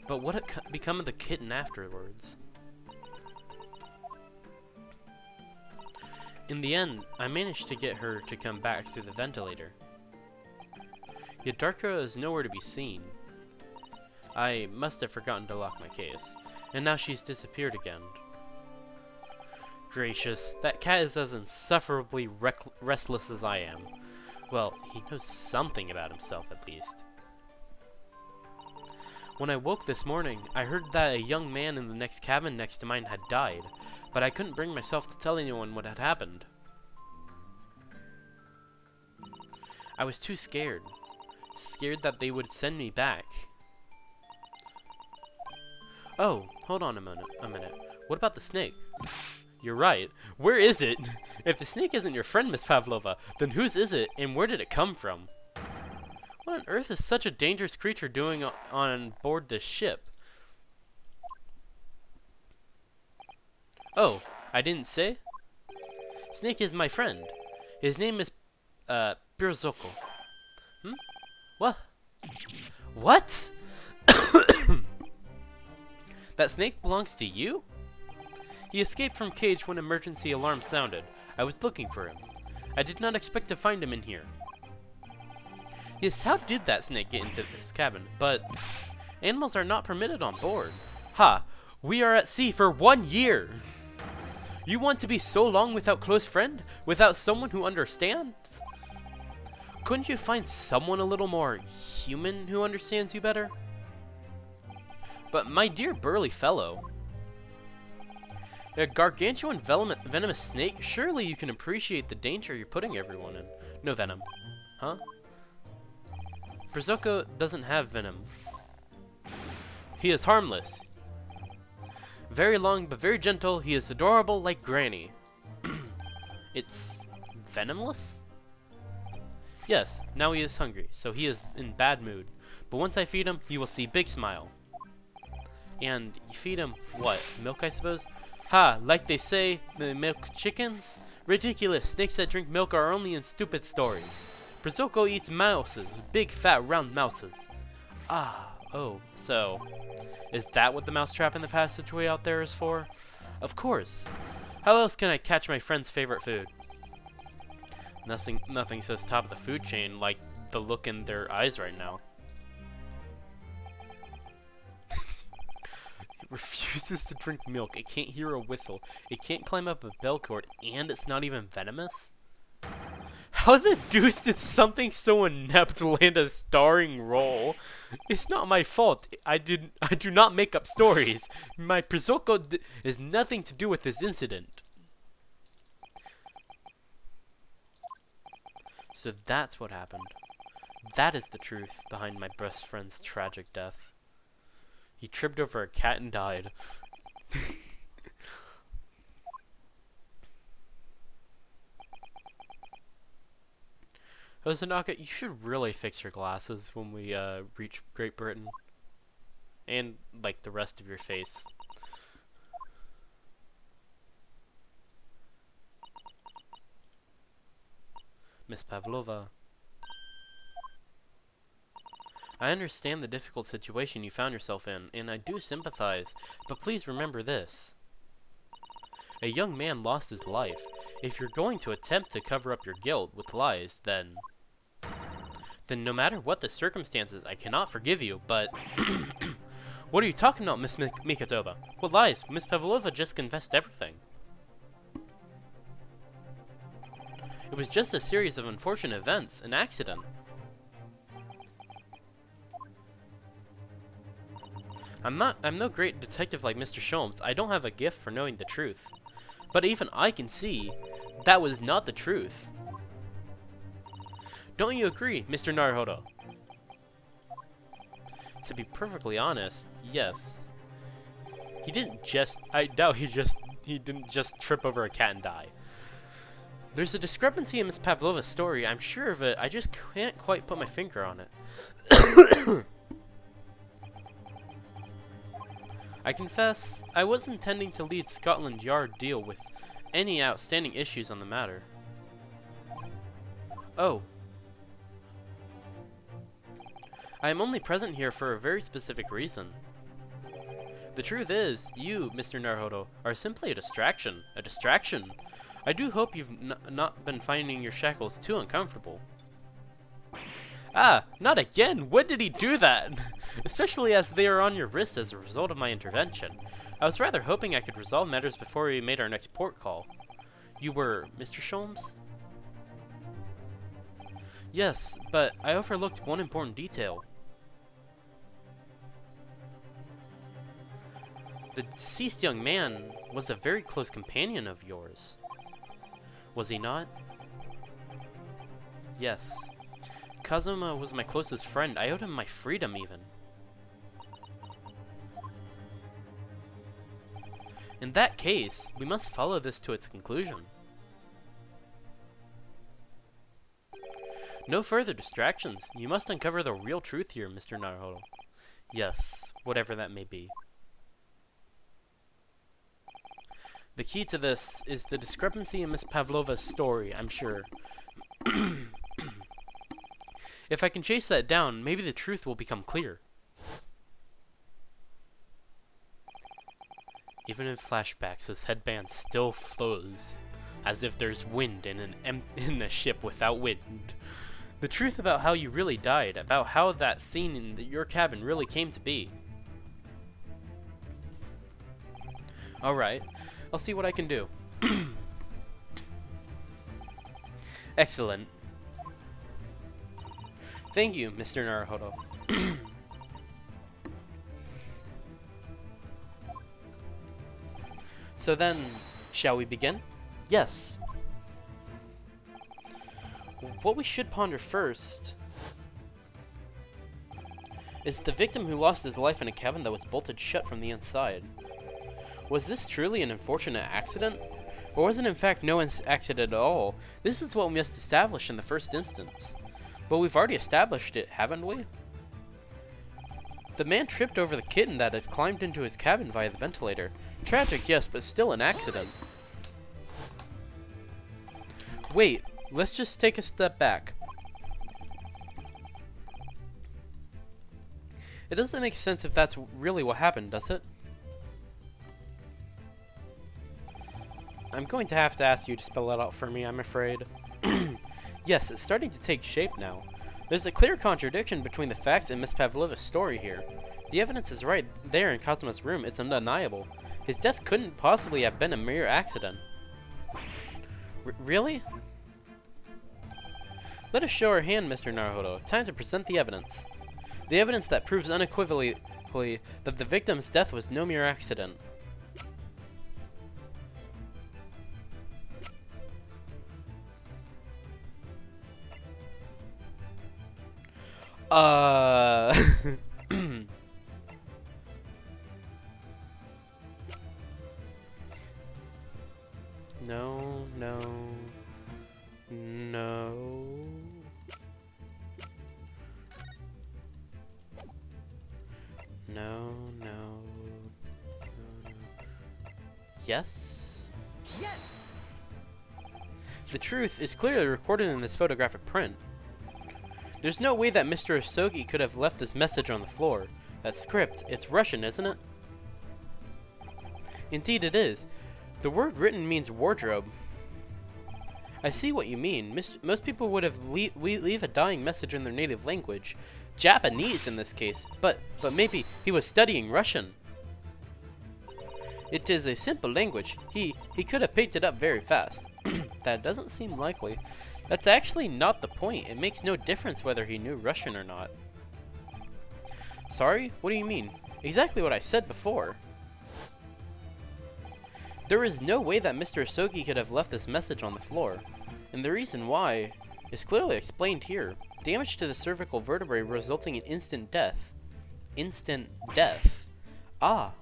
But what had become of the kitten afterwards? In the end, I managed to get her to come back through the ventilator. Yet Darka is nowhere to be seen. I must have forgotten to lock my case, and now she's disappeared again. gracious, that cat is as insufferably restless as I am. Well, he knows something about himself at least. When I woke this morning, I heard that a young man in the next cabin next to mine had died, but I couldn't bring myself to tell anyone what had happened. I was too scared. Scared that they would send me back. Oh, hold on a minute. What about the snake? You're right. Where is it? If the snake isn't your friend, Miss Pavlova, then whose is it, and where did it come from? What on earth is such a dangerous creature doing on board this ship? Oh, I didn't say? Snake is my friend. His name is, Birzoko. What? What? That snake belongs to you? He escaped from cage when emergency alarm sounded. I was looking for him. I did not expect to find him in here. Yes, how did that snake get into this cabin? But animals are not permitted on board. Ha! We are at sea for 1 year! You want to be so long without close friend? Without someone who understands? Couldn't you find someone a little more human who understands you better? But my dear burly fellow, a gargantuan venomous snake, surely you can appreciate the danger you're putting everyone in. No venom. Huh? Birzoko doesn't have venom. He is harmless. Very long but very gentle, he is adorable like Granny. It's venomless? Yes, now he is hungry, so he is in bad mood. But once I feed him, you will see big smile. And you feed him what? Milk, I suppose? Ha, like they say, the milk chickens? Ridiculous, snakes that drink milk are only in stupid stories. Birzoko eats mouses, big fat round mouses. Ah, oh, so is that what the mousetrap in the passageway out there is for? Of course. How else can I catch my friend's favorite food? Nothing says top of the food chain like the look in their eyes right now. It refuses to drink milk. It can't hear a whistle. It can't climb up a bell cord, and it's not even venomous? How the deuce did something so inept land a starring role? It's not my fault. I do not make up stories. My Birzoko has nothing to do with this incident. So that's what happened. That is the truth behind my best friend's tragic death. He tripped over a cat and died. Ozanaka, you should really fix your glasses when we reach Great Britain. And, like, the rest of your face. Miss Pavlova. I understand the difficult situation you found yourself in, and I do sympathize, but please remember this. A young man lost his life. If you're going to attempt to cover up your guilt with lies, then no matter what the circumstances, I cannot forgive you, but what are you talking about, Miss Mikatova? What lies? Miss Pavlova just confessed everything. It was just a series of unfortunate events, an accident. I'm no great detective like Mr. Sholmes. I don't have a gift for knowing the truth. But even I can see that was not the truth. Don't you agree, Mr. Naruhodo? To be perfectly honest, yes. I doubt he didn't just trip over a cat and die. There's a discrepancy in Miss Pavlova's story. I'm sure of it. I just can't quite put my finger on it. I confess, I was intending to lead Scotland Yard deal with any outstanding issues on the matter. Oh. I am only present here for a very specific reason. The truth is, you, Mr. Naruhodo, are simply a distraction. A distraction. I do hope you've not been finding your shackles too uncomfortable. Ah, not again! When did he do that? Especially as they are on your wrists as a result of my intervention. I was rather hoping I could resolve matters before we made our next port call. You were Mr. Sholmes? Yes, but I overlooked one important detail. The deceased young man was a very close companion of yours. Was he not? Yes. Kazuma was my closest friend. I owed him my freedom, even. In that case, we must follow this to its conclusion. No further distractions. You must uncover the real truth here, Mr. Naruhodo. Yes, whatever that may be. The key to this is the discrepancy in Miss Pavlova's story, I'm sure. If I can chase that down, maybe the truth will become clear. Even in flashbacks, his headband still flows, as if there's wind in a ship without wind. The truth about how you really died, about how that scene in your cabin really came to be. Alright, I'll see what I can do. Excellent. Thank you, Mr. Naruhodo. So then, shall we begin? Yes. What we should ponder first is the victim who lost his life in a cabin that was bolted shut from the inside. Was this truly an unfortunate accident? Or was it in fact no accident at all? This is what we must establish in the first instance. But we've already established it, haven't we? The man tripped over the kitten that had climbed into his cabin via the ventilator. Tragic, yes, but still an accident. Wait, let's just take a step back. It doesn't make sense if that's really what happened, does it? I'm going to have to ask you to spell it out for me, I'm afraid. Yes, it's starting to take shape now. There's a clear contradiction between the facts and Miss Pavlova's story here. The evidence is right there in Kazuma's room, it's undeniable. His death couldn't possibly have been a mere accident. Really? Let us show our hand, Mr. Naruhodo. Time to present the evidence. The evidence that proves unequivocally that the victim's death was no mere accident. No, no, no. No, no. Yes? Yes! The truth is clearly recorded in this photographic print. There's no way that Mr. Asogi could have left this message on the floor. That script, it's Russian, isn't it? Indeed it is. The word written means wardrobe. I see what you mean. Most people would have leave a dying message in their native language. Japanese in this case, but maybe he was studying Russian. It is a simple language. He could have picked it up very fast. That doesn't seem likely. That's actually not the point. It makes no difference whether he knew Russian or not. Sorry? What do you mean? Exactly what I said before. There is no way that Mr. Asogi could have left this message on the floor. And the reason why is clearly explained here. Damage to the cervical vertebrae resulting in instant death. Instant death. Ah.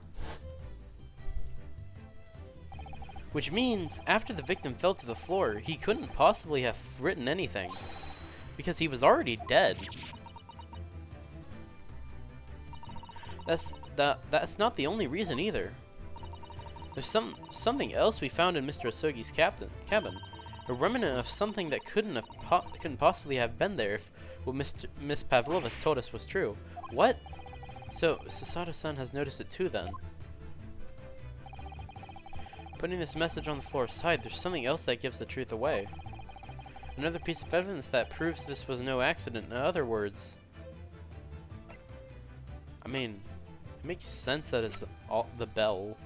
Which means, after the victim fell to the floor, he couldn't possibly have written anything. Because he was already dead. That's not the only reason either. There's something else we found in Mr. Asogi's cabin. A remnant of something that couldn't possibly have been there if what Miss Pavlova told us was true. What? So Susato-san has noticed it too then. Putting this message on the floor aside, there's something else that gives the truth away. Another piece of evidence that proves this was no accident. In other words, I mean, it makes sense that it's the bell.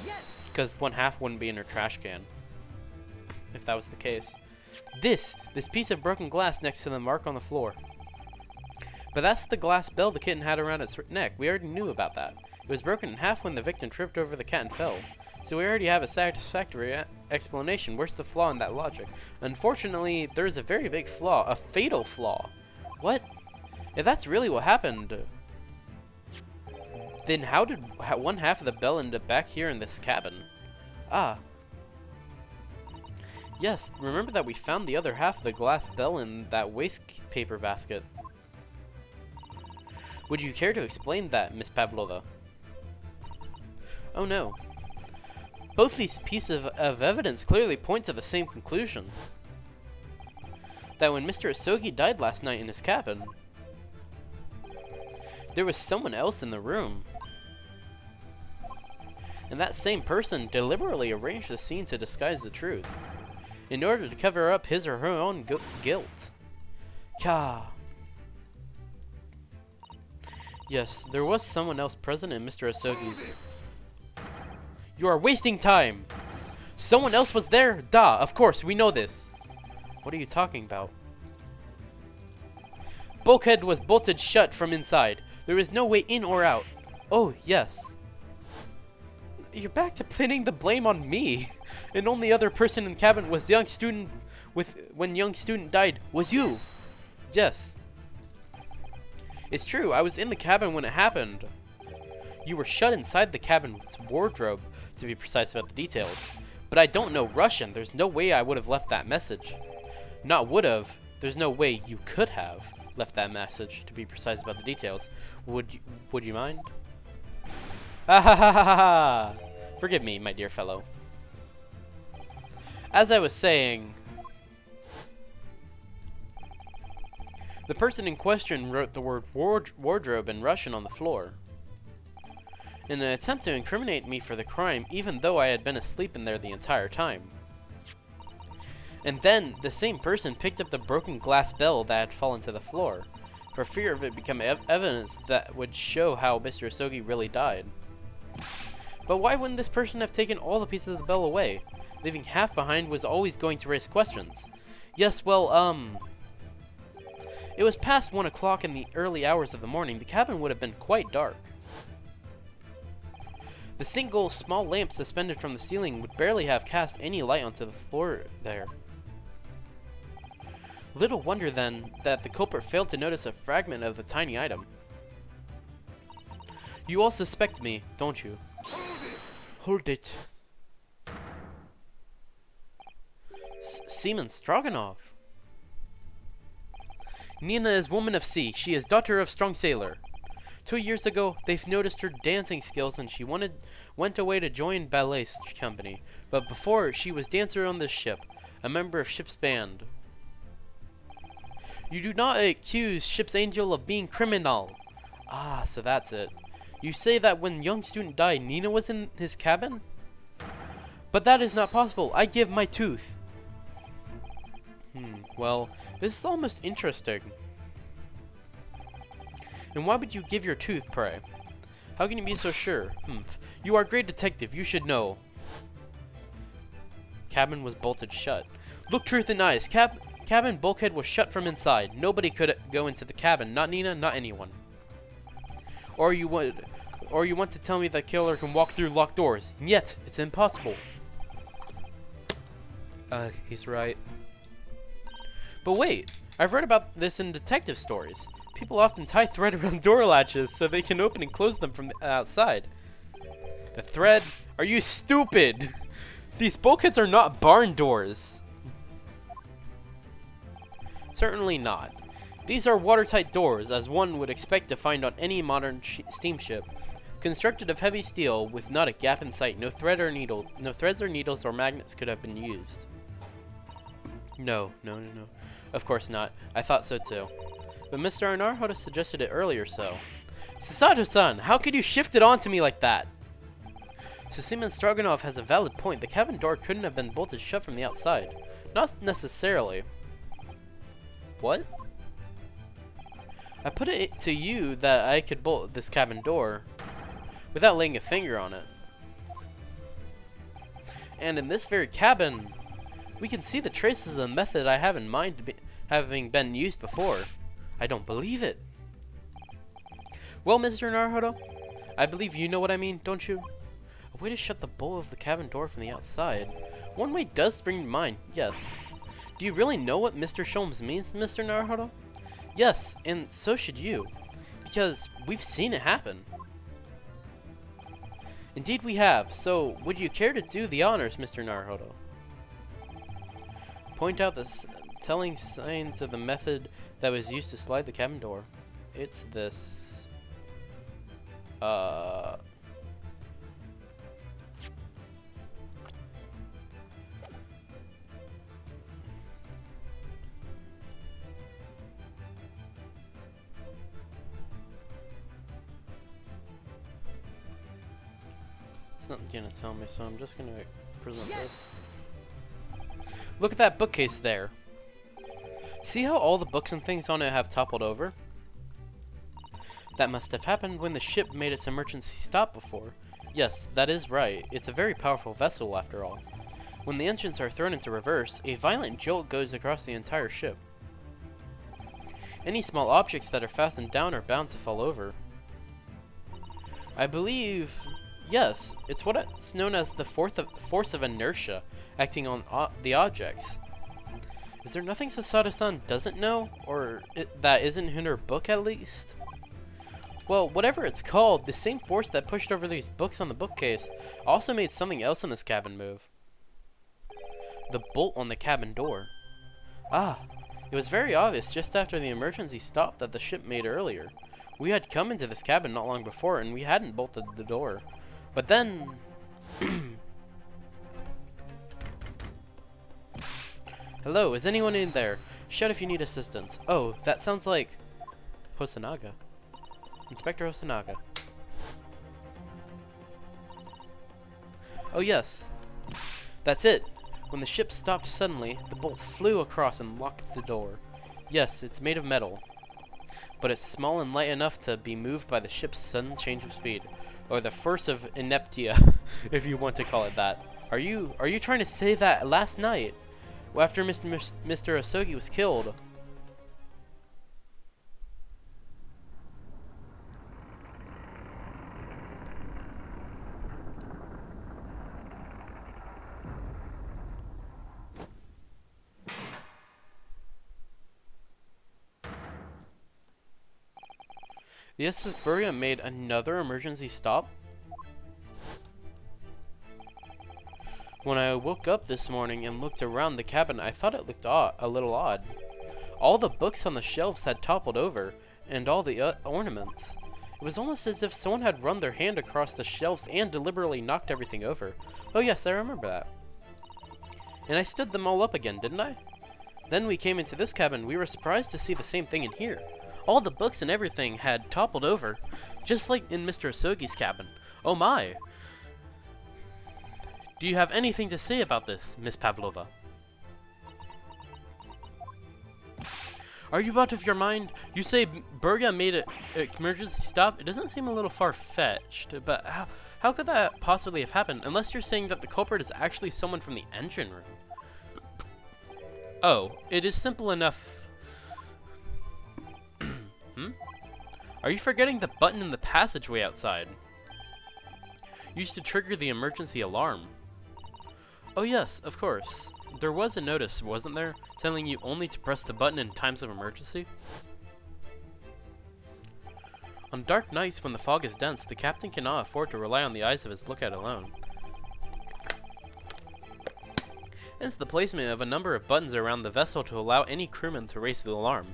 Yes. Because one half wouldn't be in her trash can. If that was the case. This piece of broken glass next to the mark on the floor. But that's the glass bell the kitten had around its neck. We already knew about that. It was broken in half when the victim tripped over the cat and fell. So we already have a satisfactory explanation. Where's the flaw in that logic? Unfortunately, there's a very big flaw. A fatal flaw. What? If that's really what happened, then how did one half of the bell end up back here in this cabin? Ah. Yes, remember that we found the other half of the glass bell in that waste paper basket. Would you care to explain that, Miss Pavlova? Oh no. Both these pieces of evidence clearly point to the same conclusion. That when Mr. Asogi died last night in his cabin, there was someone else in the room. And that same person deliberately arranged the scene to disguise the truth, in order to cover up his or her own guilt. Ka. Yes, there was someone else present in Mr. Asogi's. You are wasting time! Someone else was there? Duh, of course, we know this. What are you talking about? Bulkhead was bolted shut from inside. There is no way in or out. Oh, yes. You're back to pinning the blame on me. And only other person in the cabin was young student when young student died was you. Yes. It's true, I was in the cabin when it happened. You were shut inside the cabin's wardrobe, to be precise about the details. But I don't know Russian. There's no way I would have left that message. Not would have. There's no way you could have left that message, to be precise about the details. Would you mind? Ah ha ha ha ha! Forgive me, my dear fellow. As I was saying, the person in question wrote the word wardrobe in Russian on the floor, in an attempt to incriminate me for the crime, even though I had been asleep in there the entire time. And then, the same person picked up the broken glass bell that had fallen to the floor, for fear of it becoming evidence that would show how Mr. Asogi really died. But why wouldn't this person have taken all the pieces of the bell away? Leaving half behind was always going to raise questions. Yes, well, it was past 1 o'clock in the early hours of the morning. The cabin would have been quite dark. The single small lamp suspended from the ceiling would barely have cast any light onto the floor there. Little wonder, then, that the culprit failed to notice a fragment of the tiny item. You all suspect me, don't you? Hold it. Seaman Stroganoff. Nina is woman of sea. She is daughter of strong sailor. 2 years ago, they've noticed her dancing skills and she went away to join ballet company. But before, she was dancer on this ship, a member of ship's band. You do not accuse ship's angel of being criminal. Ah, so that's it. You say that when young student died, Nina was in his cabin? But that is not possible. I give my tooth. Well, this is almost interesting. And why would you give your tooth, pray? How can you be so sure? You are a great detective. You should know. Cabin was bolted shut. Look truth in eyes. Cabin bulkhead was shut from inside. Nobody could go into the cabin. Not Nina, not anyone. Or you want to tell me that killer can walk through locked doors? Yet, it's impossible. He's right. But wait, I've read about this in detective stories. People often tie thread around door latches so they can open and close them from the outside. The thread? Are you stupid? These bulkheads are not barn doors. Certainly not. These are watertight doors, as one would expect to find on any modern steamship. Constructed of heavy steel, with not a gap in sight, no threads or needles or magnets could have been used. No. Of course not. I thought so too. But Mr. Arnarhoda suggested it earlier, so. Sasato-san, how could you shift it onto me like that? So Seaman Stroganoff has a valid point. The cabin door couldn't have been bolted shut from the outside. Not necessarily. What? I put it to you that I could bolt this cabin door. without laying a finger on it. And in this very cabin, we can see the traces of the method I have in mind having been used before. I don't believe it. Well, Mr. Naruhodo, I believe you know what I mean, don't you? A way to shut the bolt of the cabin door from the outside. One way does spring to mind, yes. Do you really know what Mr. Sholmes means, Mr. Naruhodo? Yes, and so should you, because we've seen it happen. Indeed we have, so would you care to do the honors, Mr. Naruhodo? Point out the telling signs of the method that was used to slide the cabin door. It's this. It's not gonna tell me, so I'm just gonna present this. Look at that bookcase there. See how all the books and things on it have toppled over? That must have happened when the ship made its emergency stop before. Yes, that is right. It's a very powerful vessel after all. When the engines are thrown into reverse, a violent jolt goes across the entire ship. Any small objects that are fastened down are bound to fall over. I believe... Yes, it's what's known as the force of inertia acting on the objects. Is there nothing Sasada-san doesn't know? Or that isn't in her book at least? Well, whatever it's called, the same force that pushed over these books on the bookcase also made something else in this cabin move. The bolt on the cabin door. Ah, it was very obvious just after the emergency stop that the ship made earlier. We had come into this cabin not long before and we hadn't bolted the door. But then... Hello, is anyone in there? Shout if you need assistance. Oh, that sounds like... Hosonaga. Inspector Hosonaga. Oh yes. That's it. When the ship stopped suddenly, the bolt flew across and locked the door. Yes, it's made of metal. But it's small and light enough to be moved by the ship's sudden change of speed. Or the force of ineptia, if you want to call it that. Are you trying to say that last night, after Mr. Asogi was killed? The SS Buria made another emergency stop? When I woke up this morning and looked around the cabin, I thought it looked a little odd. All the books on the shelves had toppled over, and all the ornaments. It was almost as if someone had run their hand across the shelves and deliberately knocked everything over. Oh yes, I remember that. And I stood them all up again, didn't I? Then we came into this cabin. We were surprised to see the same thing in here. All the books and everything had toppled over, just like in Mr. Asogi's cabin. Oh my! Do you have anything to say about this, Miss Pavlova? Are you out of your mind? You say Burga made an emergency stop? It doesn't seem a little far-fetched, but how could that possibly have happened? Unless you're saying that the culprit is actually someone from the engine room. Oh, it is simple enough. Are you forgetting the button in the passageway outside? Used to trigger the emergency alarm. Oh yes, of course. There was a notice, wasn't there, telling you only to press the button in times of emergency? On dark nights when the fog is dense, the captain cannot afford to rely on the eyes of his lookout alone. Hence the placement of a number of buttons around the vessel to allow any crewman to raise the alarm.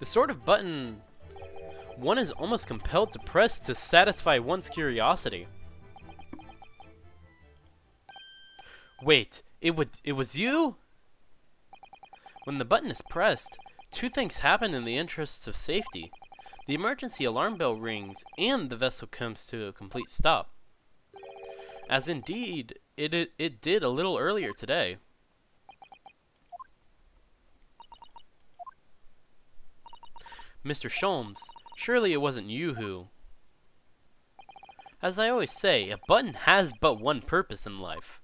The sort of button one is almost compelled to press to satisfy one's curiosity. Wait, it was you? When the button is pressed, two things happen in the interests of safety. The emergency alarm bell rings and the vessel comes to a complete stop. As indeed, it did a little earlier today. Mr. Sholmes, Surely it wasn't you who... As I always say, a button has but one purpose in life.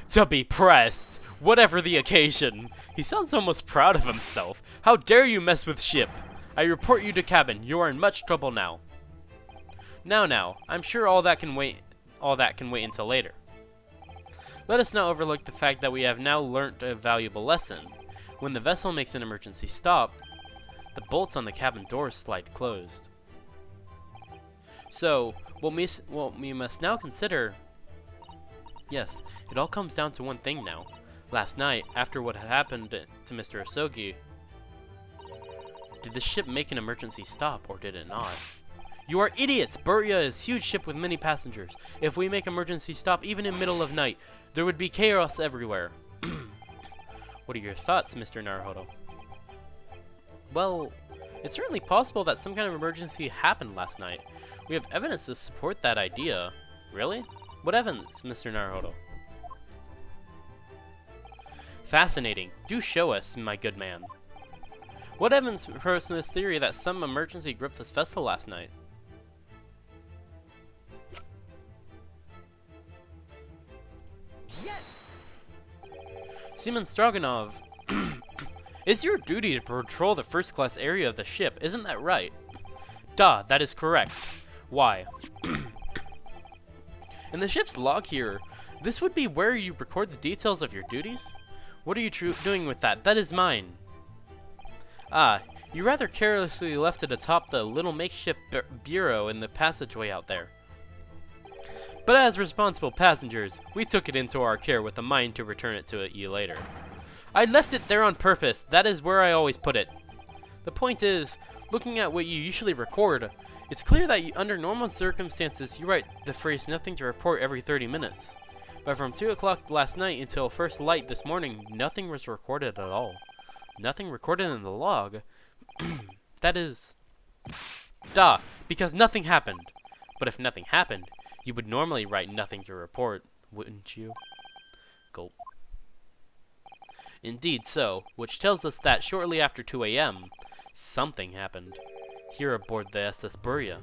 To be pressed, whatever the occasion. He sounds almost proud of himself. How dare you mess with ship? I report you to cabin. You are in much trouble now. Now, I'm sure all that can wait until later. Let us not overlook the fact that we have now learnt a valuable lesson. When the vessel makes an emergency stop, the bolts on the cabin doors slide closed. So, what we must now consider... Yes, it all comes down to one thing now. Last night, after what had happened to Mr. Asogi, did the ship make an emergency stop, or did it not? You are idiots! Burya is a huge ship with many passengers. If we make emergency stop, even in middle of night, there would be chaos everywhere. What are your thoughts, Mr. Naruhodo? Well, it's certainly possible that some kind of emergency happened last night. We have evidence to support that idea. Really? What evidence, Mr. Naruhodo? Fascinating. Do show us, my good man. What evidence supports this theory that some emergency gripped this vessel last night? Yes! Seaman Stroganov, it's your duty to patrol the first-class area of the ship, isn't that right? Duh, that is correct. Why? In the ship's log here, this would be where you record the details of your duties? What are you doing with that? That is mine. Ah, you rather carelessly left it atop the little makeshift bureau in the passageway out there. But as responsible passengers, we took it into our care with a mind to return it to you later. I left it there on purpose. That is where I always put it. The point is, looking at what you usually record, it's clear that under normal circumstances, you write the phrase nothing to report every 30 minutes. But from 2 o'clock last night until first light this morning, nothing was recorded at all. Nothing recorded in the log. That is... Duh, because nothing happened. But if nothing happened, you would normally write nothing to report, wouldn't you? Gulp. Indeed so, which tells us that shortly after 2 a.m., something happened here aboard the SS Burya.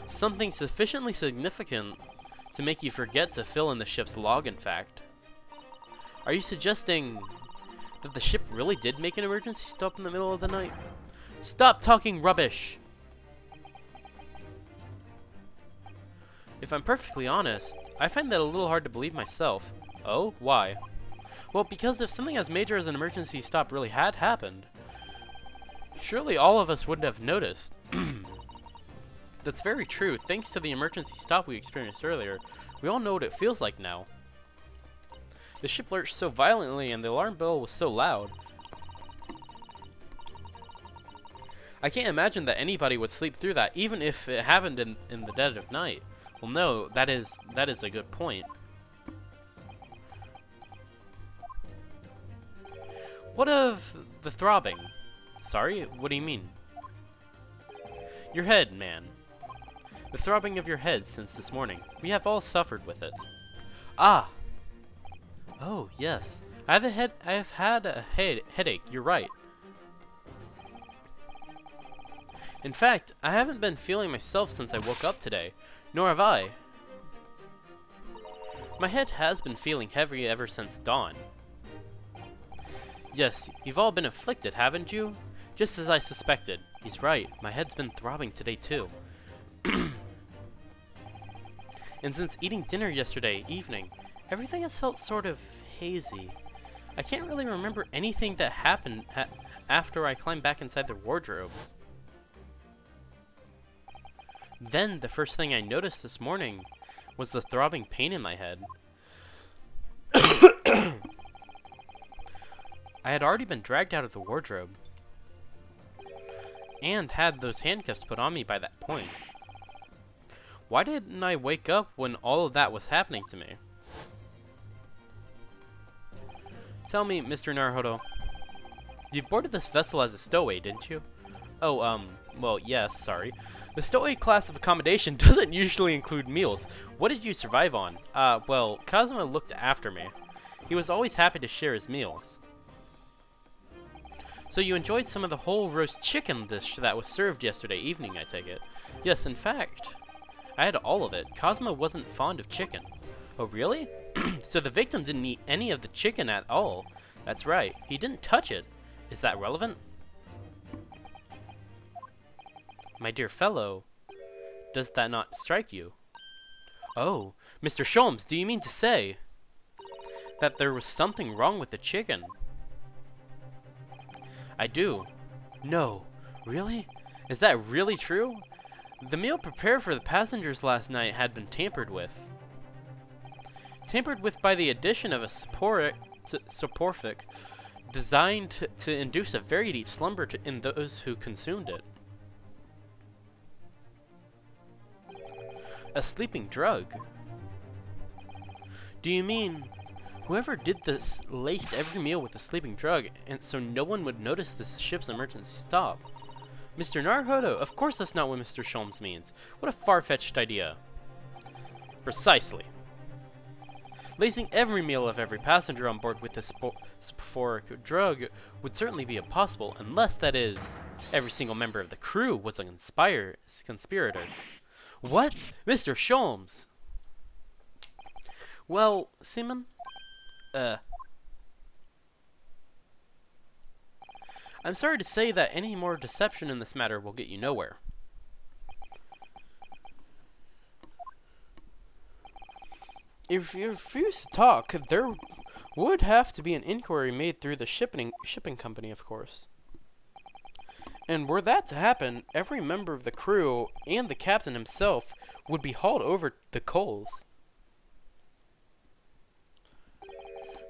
Something sufficiently significant to make you forget to fill in the ship's log, in fact. Are you suggesting that the ship really did make an emergency stop in the middle of the night? Stop talking rubbish! If I'm perfectly honest, I find that a little hard to believe myself. Oh? Why? Well, because if something as major as an emergency stop really had happened, surely all of us would have noticed. That's very true. Thanks to the emergency stop we experienced earlier, we all know what it feels like now. The ship lurched so violently and the alarm bell was so loud. I can't imagine that anybody would sleep through that, even if it happened in the dead of night. Well, no, that is a good point. What of the throbbing? Sorry, what do you mean? Your head, man. The throbbing of your head since this morning. We have all suffered with it. Ah! Oh, yes. I have had a headache, you're right. In fact, I haven't been feeling myself since I woke up today. Nor have I. My head has been feeling heavy ever since dawn. Yes, you've all been afflicted, haven't you? Just as I suspected. He's right, my head's been throbbing today too. And since eating dinner yesterday evening, everything has felt sort of hazy. I can't really remember anything that happened after I climbed back inside the wardrobe. Then, the first thing I noticed this morning was the throbbing pain in my head. I had already been dragged out of the wardrobe and had those handcuffs put on me by that point. Why didn't I wake up when all of that was happening to me? Tell me, Mr. Naruhodo, you boarded this vessel as a stowaway, didn't you? Oh, well, yes, sorry. The stowaway class of accommodation doesn't usually include meals. What did you survive on? Well, Kazuma looked after me. He was always happy to share his meals. So you enjoyed some of the whole roast chicken dish that was served yesterday evening, I take it? Yes, in fact, I had all of it. Cosmo wasn't fond of chicken. Oh, really? So the victim didn't eat any of the chicken at all. That's right. He didn't touch it. Is that relevant? My dear fellow, does that not strike you? Oh, Mr. Sholmes, do you mean to say that there was something wrong with the chicken? I do. No. Really? Is that really true? The meal prepared for the passengers last night had been tampered with. Tampered with by the addition of a soporific designed to induce a very deep slumber in those who consumed it. A sleeping drug? Do you mean whoever did this laced every meal with a sleeping drug and so no one would notice the ship's emergency stop? Mr. Naruhodo, of course that's not what Mr. Sholmes means. What a far-fetched idea. Precisely. Lacing every meal of every passenger on board with a soporific drug would certainly be impossible unless, that is, every single member of the crew was a conspirator. What? Mr. Sholmes! Well, Seaman? I'm sorry to say that any more deception in this matter will get you nowhere. If you refuse to talk, there would have to be an inquiry made through the shipping company, of course. And were that to happen, every member of the crew and the captain himself would be hauled over the coals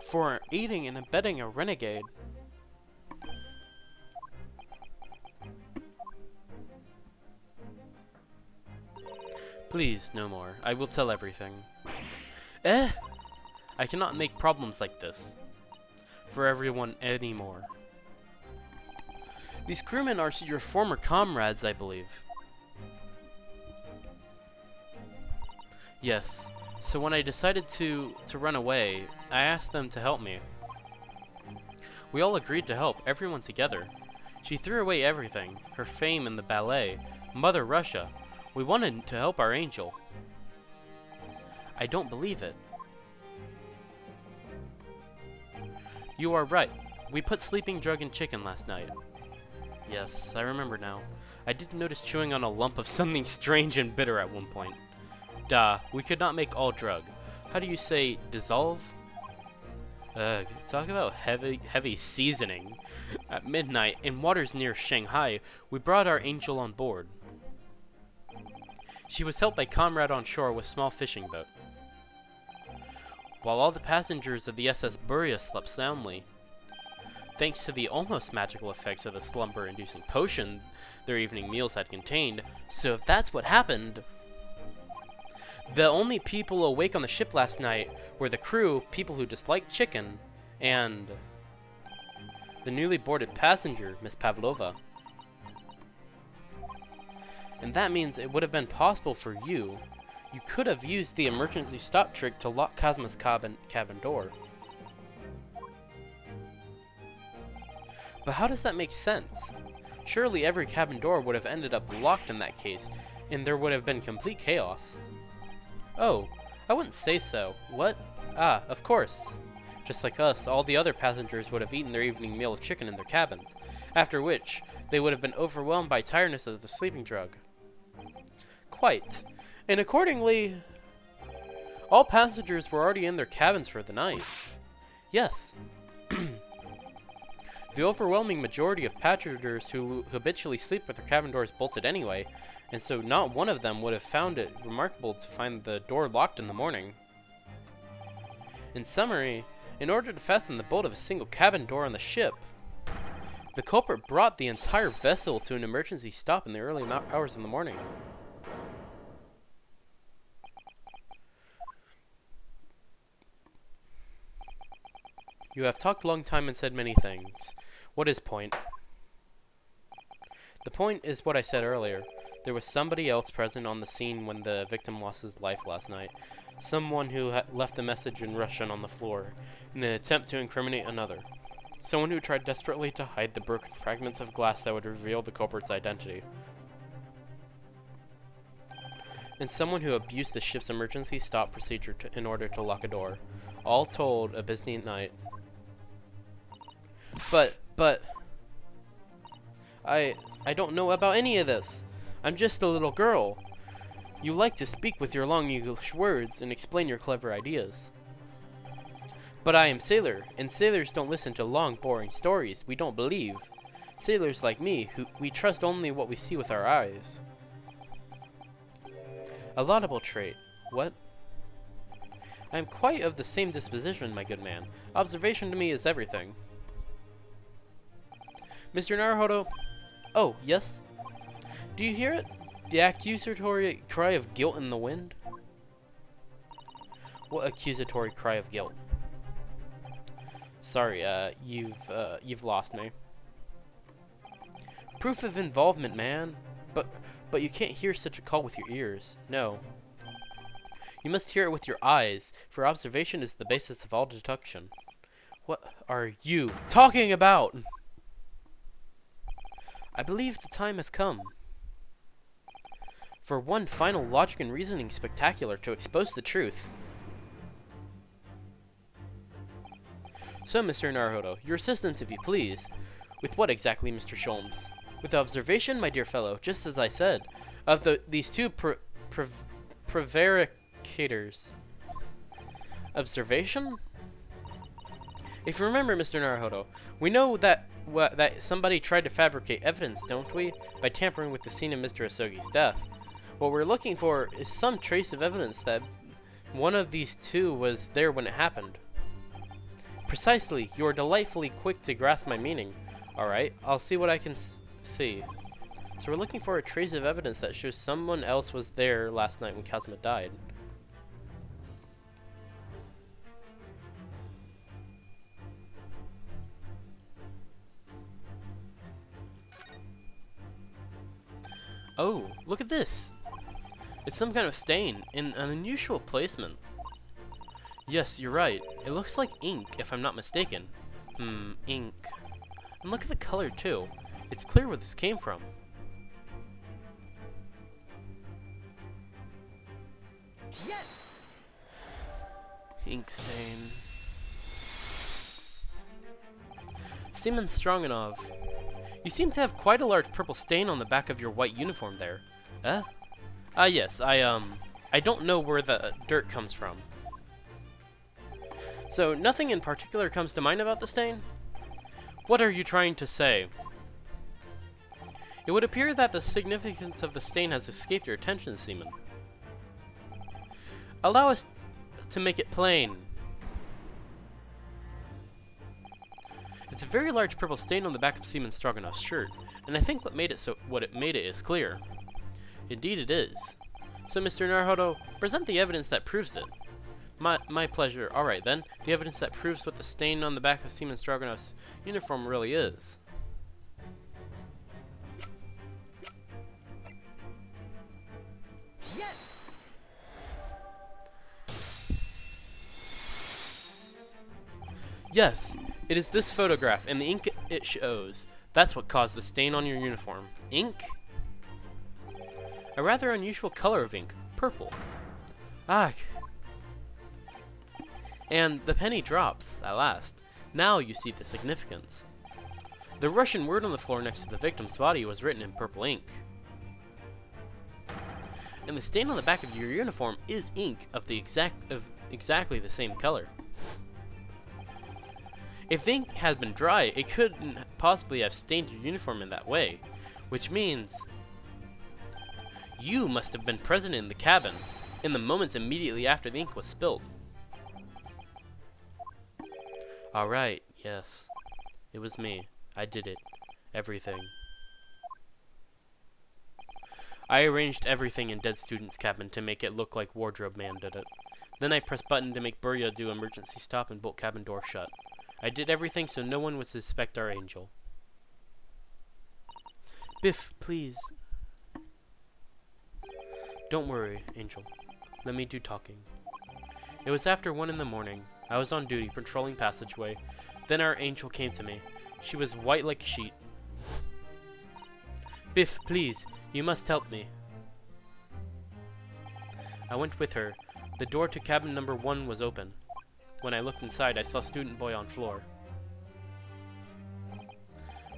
for aiding and abetting a renegade. Please, no more. I will tell everything. I cannot make problems like this for everyone anymore. These crewmen are your former comrades, I believe. Yes. So when I decided to run away, I asked them to help me. We all agreed to help, everyone together. She threw away everything, her fame in the ballet, Mother Russia. We wanted to help our angel. I don't believe it. You are right. We put sleeping drug in chicken last night. Yes, I remember now. I did notice chewing on a lump of something strange and bitter at one point. Duh, we could not make all drug. How do you say, dissolve? Talk about heavy seasoning. At midnight, in waters near Shanghai, we brought our angel on board. She was helped by comrade on shore with small fishing boat. While all the passengers of the SS Buria slept soundly, thanks to the almost magical effects of the slumber-inducing potion their evening meals had contained. So if that's what happened, the only people awake on the ship last night were the crew, people who disliked chicken, and the newly boarded passenger, Miss Pavlova. And that means it would have been possible for you. You could have used the emergency stop trick to lock Cosmo's cabin door. But how does that make sense? Surely every cabin door would have ended up locked in that case, and there would have been complete chaos. Oh, I wouldn't say so. What? Ah, of course. Just like us, all the other passengers would have eaten their evening meal of chicken in their cabins, after which they would have been overwhelmed by tiredness of the sleeping drug. Quite. And accordingly, all passengers were already in their cabins for the night. Yes. The overwhelming majority of passengers who habitually sleep with their cabin doors bolted anyway, and so not one of them would have found it remarkable to find the door locked in the morning. In summary, in order to fasten the bolt of a single cabin door on the ship, the culprit brought the entire vessel to an emergency stop in the early hours of the morning. You have talked a long time and said many things. What is point? The point is what I said earlier. There was somebody else present on the scene when the victim lost his life last night. Someone who left a message in Russian on the floor in an attempt to incriminate another. Someone who tried desperately to hide the broken fragments of glass that would reveal the culprit's identity. And someone who abused the ship's emergency stop procedure in order to lock a door. All told, a busy night. But, I don't know about any of this. I'm just a little girl. You like to speak with your long English words and explain your clever ideas. But I am Sailor, and sailors don't listen to long, boring stories we don't believe. Sailors like me, we trust only what we see with our eyes. A laudable trait. What? I am quite of the same disposition, my good man. Observation to me is everything. Mr. Naruhodo? Oh, yes? Do you hear it? The accusatory cry of guilt in the wind? What accusatory cry of guilt? Sorry, you've lost me. Proof of involvement, man. But you can't hear such a call with your ears. No. You must hear it with your eyes, for observation is the basis of all deduction. What are you talking about? I believe the time has come for one final logic and reasoning spectacular to expose the truth. So, Mr. Naruhodo, your assistance, if you please. With what exactly, Mr. Sholmes? With observation, my dear fellow, just as I said, of these two prevaricators. Observation? If you remember, Mr. Naruhodo, we know that somebody tried to fabricate evidence, don't we? By tampering with the scene of Mr. Asogi's death. What we're looking for is some trace of evidence that one of these two was there when it happened. Precisely. You are delightfully quick to grasp my meaning. Alright, I'll see what I can see. So we're looking for a trace of evidence that shows someone else was there last night when Kazuma died. Oh, look at this! It's some kind of stain in an unusual placement. Yes, you're right. It looks like ink, if I'm not mistaken. Ink. And look at the color, too. It's clear where this came from. Yes! Ink stain. Seaman Stronganov. You seem to have quite a large purple stain on the back of your white uniform there. Yes, I don't know where the dirt comes from. So, nothing in particular comes to mind about the stain? What are you trying to say? It would appear that the significance of the stain has escaped your attention, Seaman. Allow us to make it plain. It's a very large purple stain on the back of Seaman Stroganov's shirt, and I think what made it is clear. Indeed it is. So, Mr. Naruhodo, present the evidence that proves it. My pleasure. Alright then, the evidence that proves what the stain on the back of Seaman Stroganov's uniform really is. Yes! Yes, it is this photograph, and the ink it shows. That's what caused the stain on your uniform. Ink? A rather unusual color of ink. Purple. Ah. And the penny drops, at last. Now you see the significance. The Russian word on the floor next to the victim's body was written in purple ink. And the stain on the back of your uniform is ink of exactly the same color. If the ink had been dry, it couldn't possibly have stained your uniform in that way, which means you must have been present in the cabin in the moments immediately after the ink was spilled. Alright, yes. It was me. I did it. Everything. I arranged everything in Dead Student's cabin to make it look like Wardrobe Man did it. Then I pressed button to make Burya do emergency stop and bolt cabin door shut. I did everything so no one would suspect our angel. Biff, please. Don't worry, Angel. Let me do talking. It was after 1 in the morning. I was on duty, patrolling passageway. Then our angel came to me. She was white like a sheet. Biff, please, you must help me. I went with her. The door to cabin number 1 was open. When I looked inside, I saw Student Boy on floor.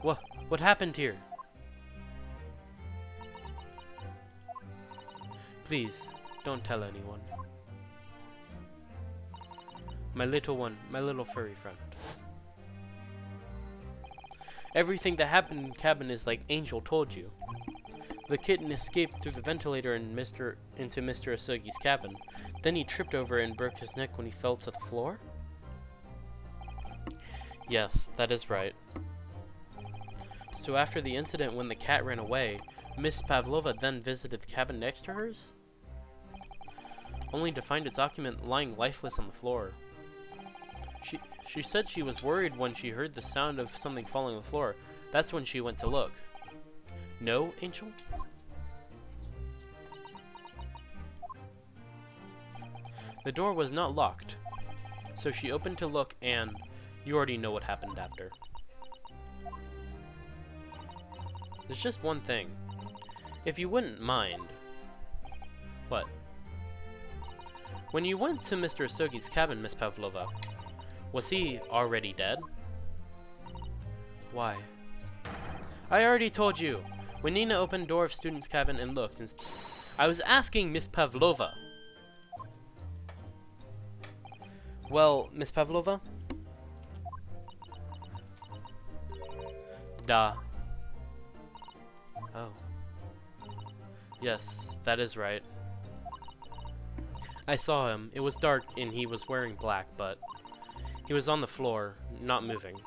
What happened here? Please, don't tell anyone. My little one, my little furry friend. Everything that happened in the cabin is like Angel told you. The kitten escaped through the ventilator into Mr. Asogi's cabin. Then he tripped over it and broke his neck when he fell to the floor? Yes, that is right. So after the incident when the cat ran away, Miss Pavlova then visited the cabin next to hers? Only to find its occupant lying lifeless on the floor. She said she was worried when she heard the sound of something falling on the floor. That's when she went to look. No, Angel? The door was not locked, so she opened to look, and you already know what happened after. There's just one thing. If you wouldn't mind. What? When you went to Mr. Asogi's cabin, Miss Pavlova, was he already dead? Why? I already told you. When Nina opened door of student's cabin and looked, I was asking Miss Pavlova. Well, Miss Pavlova? Da. Oh. Yes, that is right. I saw him. It was dark and he was wearing black, but he was on the floor, not moving.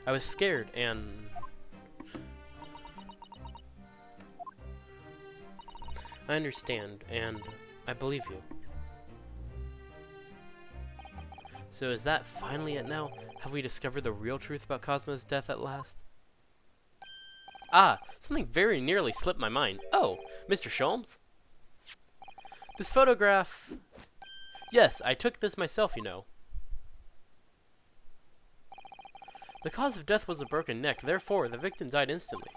I was scared and... I understand, and I believe you. So is that finally it now? Have we discovered the real truth about Cosmo's death at last? Ah, something very nearly slipped my mind. Oh, Mr. Sholmes? This photograph... Yes, I took this myself, you know. The cause of death was a broken neck, therefore the victim died instantly.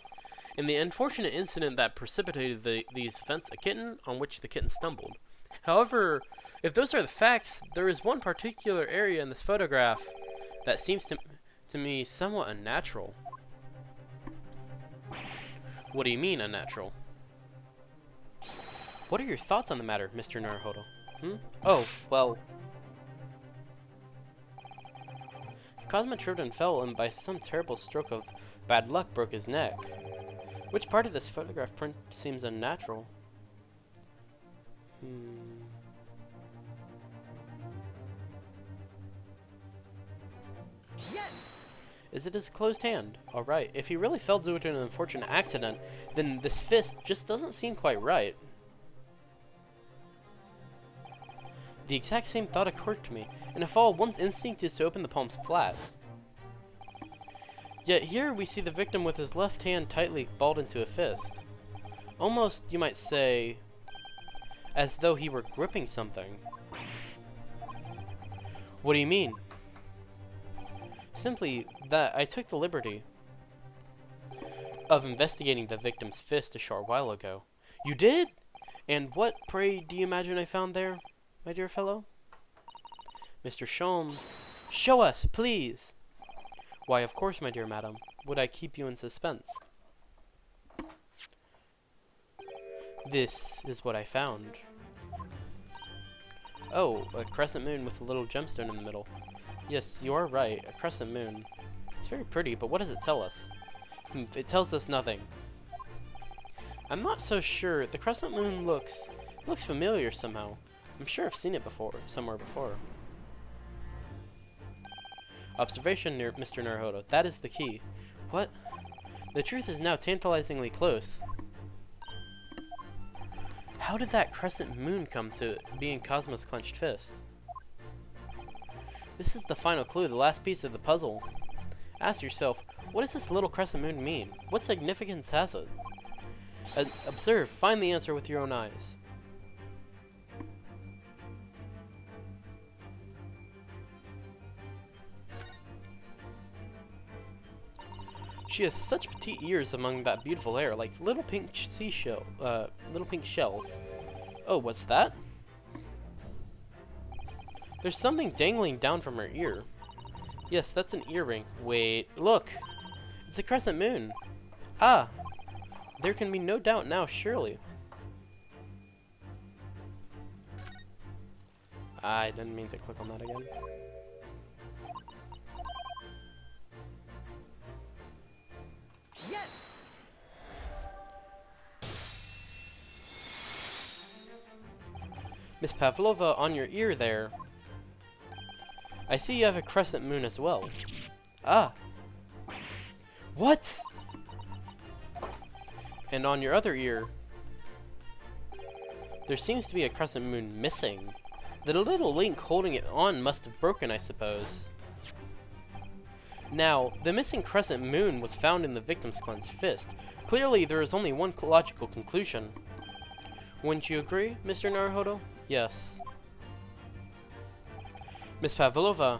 In the unfortunate incident that precipitated these events, a kitten on which the kitten stumbled. However, if those are the facts, there is one particular area in this photograph that seems to me somewhat unnatural. What do you mean, unnatural? What are your thoughts on the matter, Mr. Naruhodo? Oh, well... Cosmo tripped and fell and by some terrible stroke of bad luck broke his neck. Which part of this photograph print seems unnatural? Yes! Is it his closed hand? Alright, if he really fell due to an unfortunate accident, then this fist just doesn't seem quite right. The exact same thought occurred to me. In a fall, one's instinct is to open the palms flat. Yet here we see the victim with his left hand tightly balled into a fist. Almost, you might say, as though he were gripping something. What do you mean? Simply that I took the liberty of investigating the victim's fist a short while ago. You did? And what, pray, do you imagine I found there, my dear fellow? Mr. Sholmes, show us, please! Why, of course, my dear madam. Would I keep you in suspense? This is what I found. Oh, a crescent moon with a little gemstone in the middle. Yes, you are right, a crescent moon. It's very pretty, but what does it tell us? It tells us nothing. I'm not so sure. The crescent moon looks familiar somehow. I'm sure I've seen it before, somewhere before. Observation, Mr. Naruhodo. That is the key. What? The truth is now tantalizingly close. How did that crescent moon come to be in Cosmo's clenched fist? This is the final clue, the last piece of the puzzle. Ask yourself, what does this little crescent moon mean? What significance has it? Observe, find the answer with your own eyes. She has such petite ears among that beautiful hair, like little pink little pink shells. Oh, what's that? There's something dangling down from her ear. Yes, that's an earring. Wait, look! It's a crescent moon. Ah! There can be no doubt now, surely. I didn't mean to click on that again. Yes! Miss Pavlova, on your ear there. I see you have a crescent moon as well. Ah! What? And on your other ear, there seems to be a crescent moon missing. The little link holding it on must have broken, I suppose. Now, the missing crescent moon was found in the victim's clenched fist. Clearly, there is only one logical conclusion. Wouldn't you agree, Mr. Naruhodo? Yes. Miss Pavlova,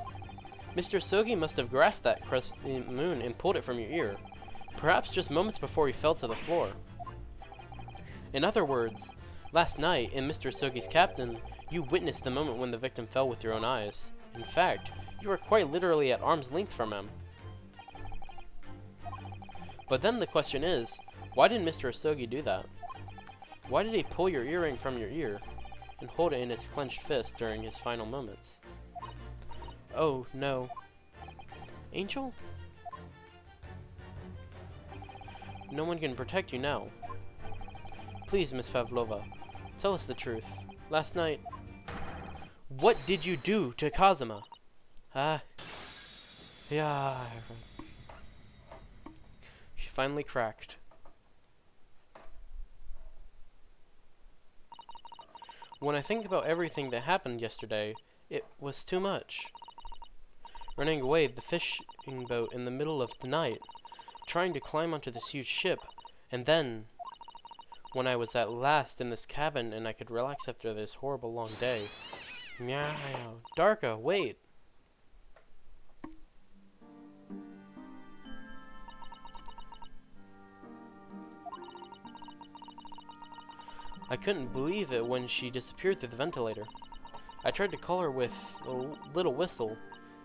Mr. Sogi must have grasped that crescent moon and pulled it from your ear. Perhaps just moments before he fell to the floor. In other words, last night, in Mr. Sogi's cabin, you witnessed the moment when the victim fell with your own eyes. In fact, you were quite literally at arm's length from him. But then the question is, why did Mr. Sogi do that? Why did he pull your earring from your ear and hold it in his clenched fist during his final moments? Oh, no. Angel? No one can protect you now. Please, Miss Pavlova, tell us the truth. Last night, what did you do to Kazuma? Yeah. She finally cracked. When I think about everything that happened yesterday, it was too much. Running away the fishing boat in the middle of the night, trying to climb onto this huge ship, and then, when I was at last in this cabin and I could relax after this horrible long day. Meow. Darka, wait! I couldn't believe it when she disappeared through the ventilator. I tried to call her with a little whistle.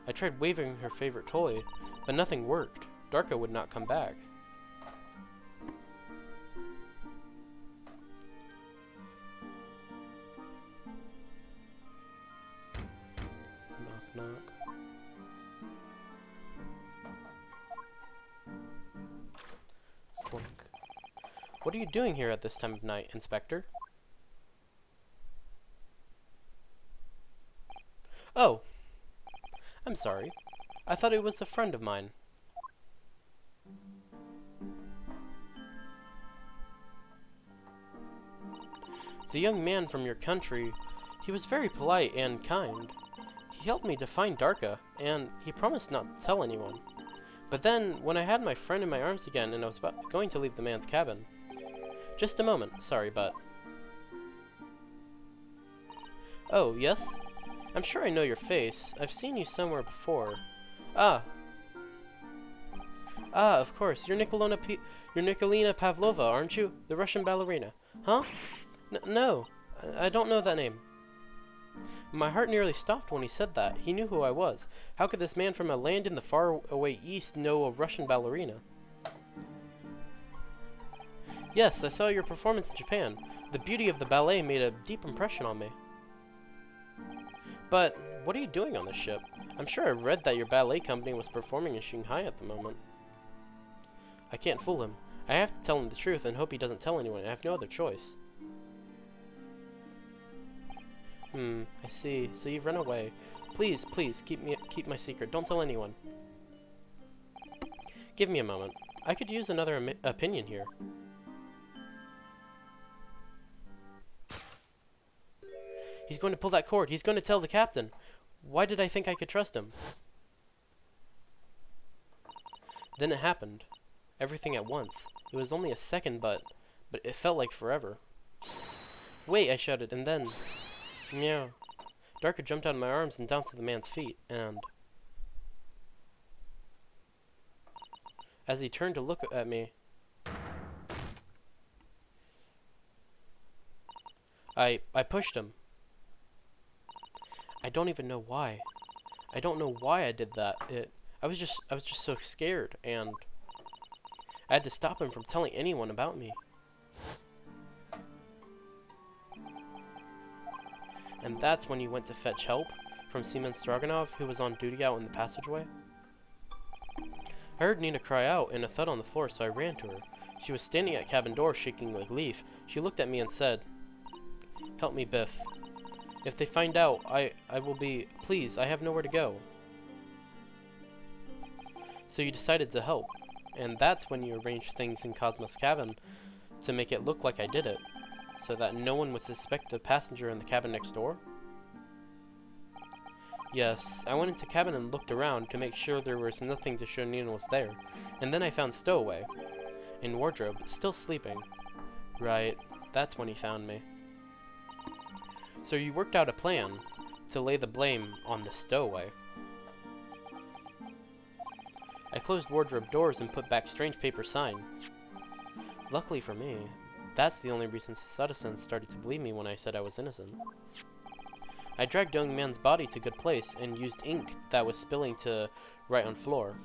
I tried waving her favorite toy, but nothing worked. Darka would not come back. Knock, knock. Clunk. What are you doing here at this time of night, Inspector? Oh, I'm sorry. I thought it was a friend of mine. The young man from your country, he was very polite and kind. He helped me to find Darka, and he promised not to tell anyone. But then, when I had my friend in my arms again and I was going to leave the man's cabin... Just a moment, sorry, but... Oh, yes? I'm sure I know your face. I've seen you somewhere before. Ah, of course. You're Nikolina Pavlova, aren't you? The Russian ballerina. Huh? No, I don't know that name. My heart nearly stopped when he said that. He knew who I was. How could this man from a land in the faraway east know a Russian ballerina? Yes, I saw your performance in Japan. The beauty of the ballet made a deep impression on me. But what are you doing on this ship? I'm sure I read that your ballet company was performing in Shanghai at the moment. I can't fool him. I have to tell him the truth and hope he doesn't tell anyone. I have no other choice. I see. So you've run away. Please, please, keep my secret. Don't tell anyone. Give me a moment. I could use another opinion here. He's going to pull that cord. He's going to tell the captain. Why did I think I could trust him? Then it happened. Everything at once. It was only a second, but it felt like forever. Wait, I shouted, and then... Meow. Darka jumped out of my arms and down to the man's feet, and... As he turned to look at me, I pushed him. I don't even know why. I don't know why I did that. I was just so scared, and I had to stop him from telling anyone about me. And that's when you went to fetch help from Seaman Stroganov, who was on duty out in the passageway. I heard Nina cry out and a thud on the floor, so I ran to her. She was standing at cabin door, shaking like a leaf. She looked at me and said, "Help me, Biff. If they find out, I will be... Please, I have nowhere to go." So you decided to help, and that's when you arranged things in Cosmo's cabin to make it look like I did it, so that no one would suspect the passenger in the cabin next door? Yes, I went into cabin and looked around to make sure there was nothing to show Nina was there, and then I found Stowaway in wardrobe, still sleeping. Right, that's when he found me. So you worked out a plan to lay the blame on the Stowaway. I closed wardrobe doors and put back strange paper sign. Luckily for me, that's the only reason Sudasan started to believe me when I said I was innocent. I dragged young man's body to good place and used ink that was spilling to write on floor.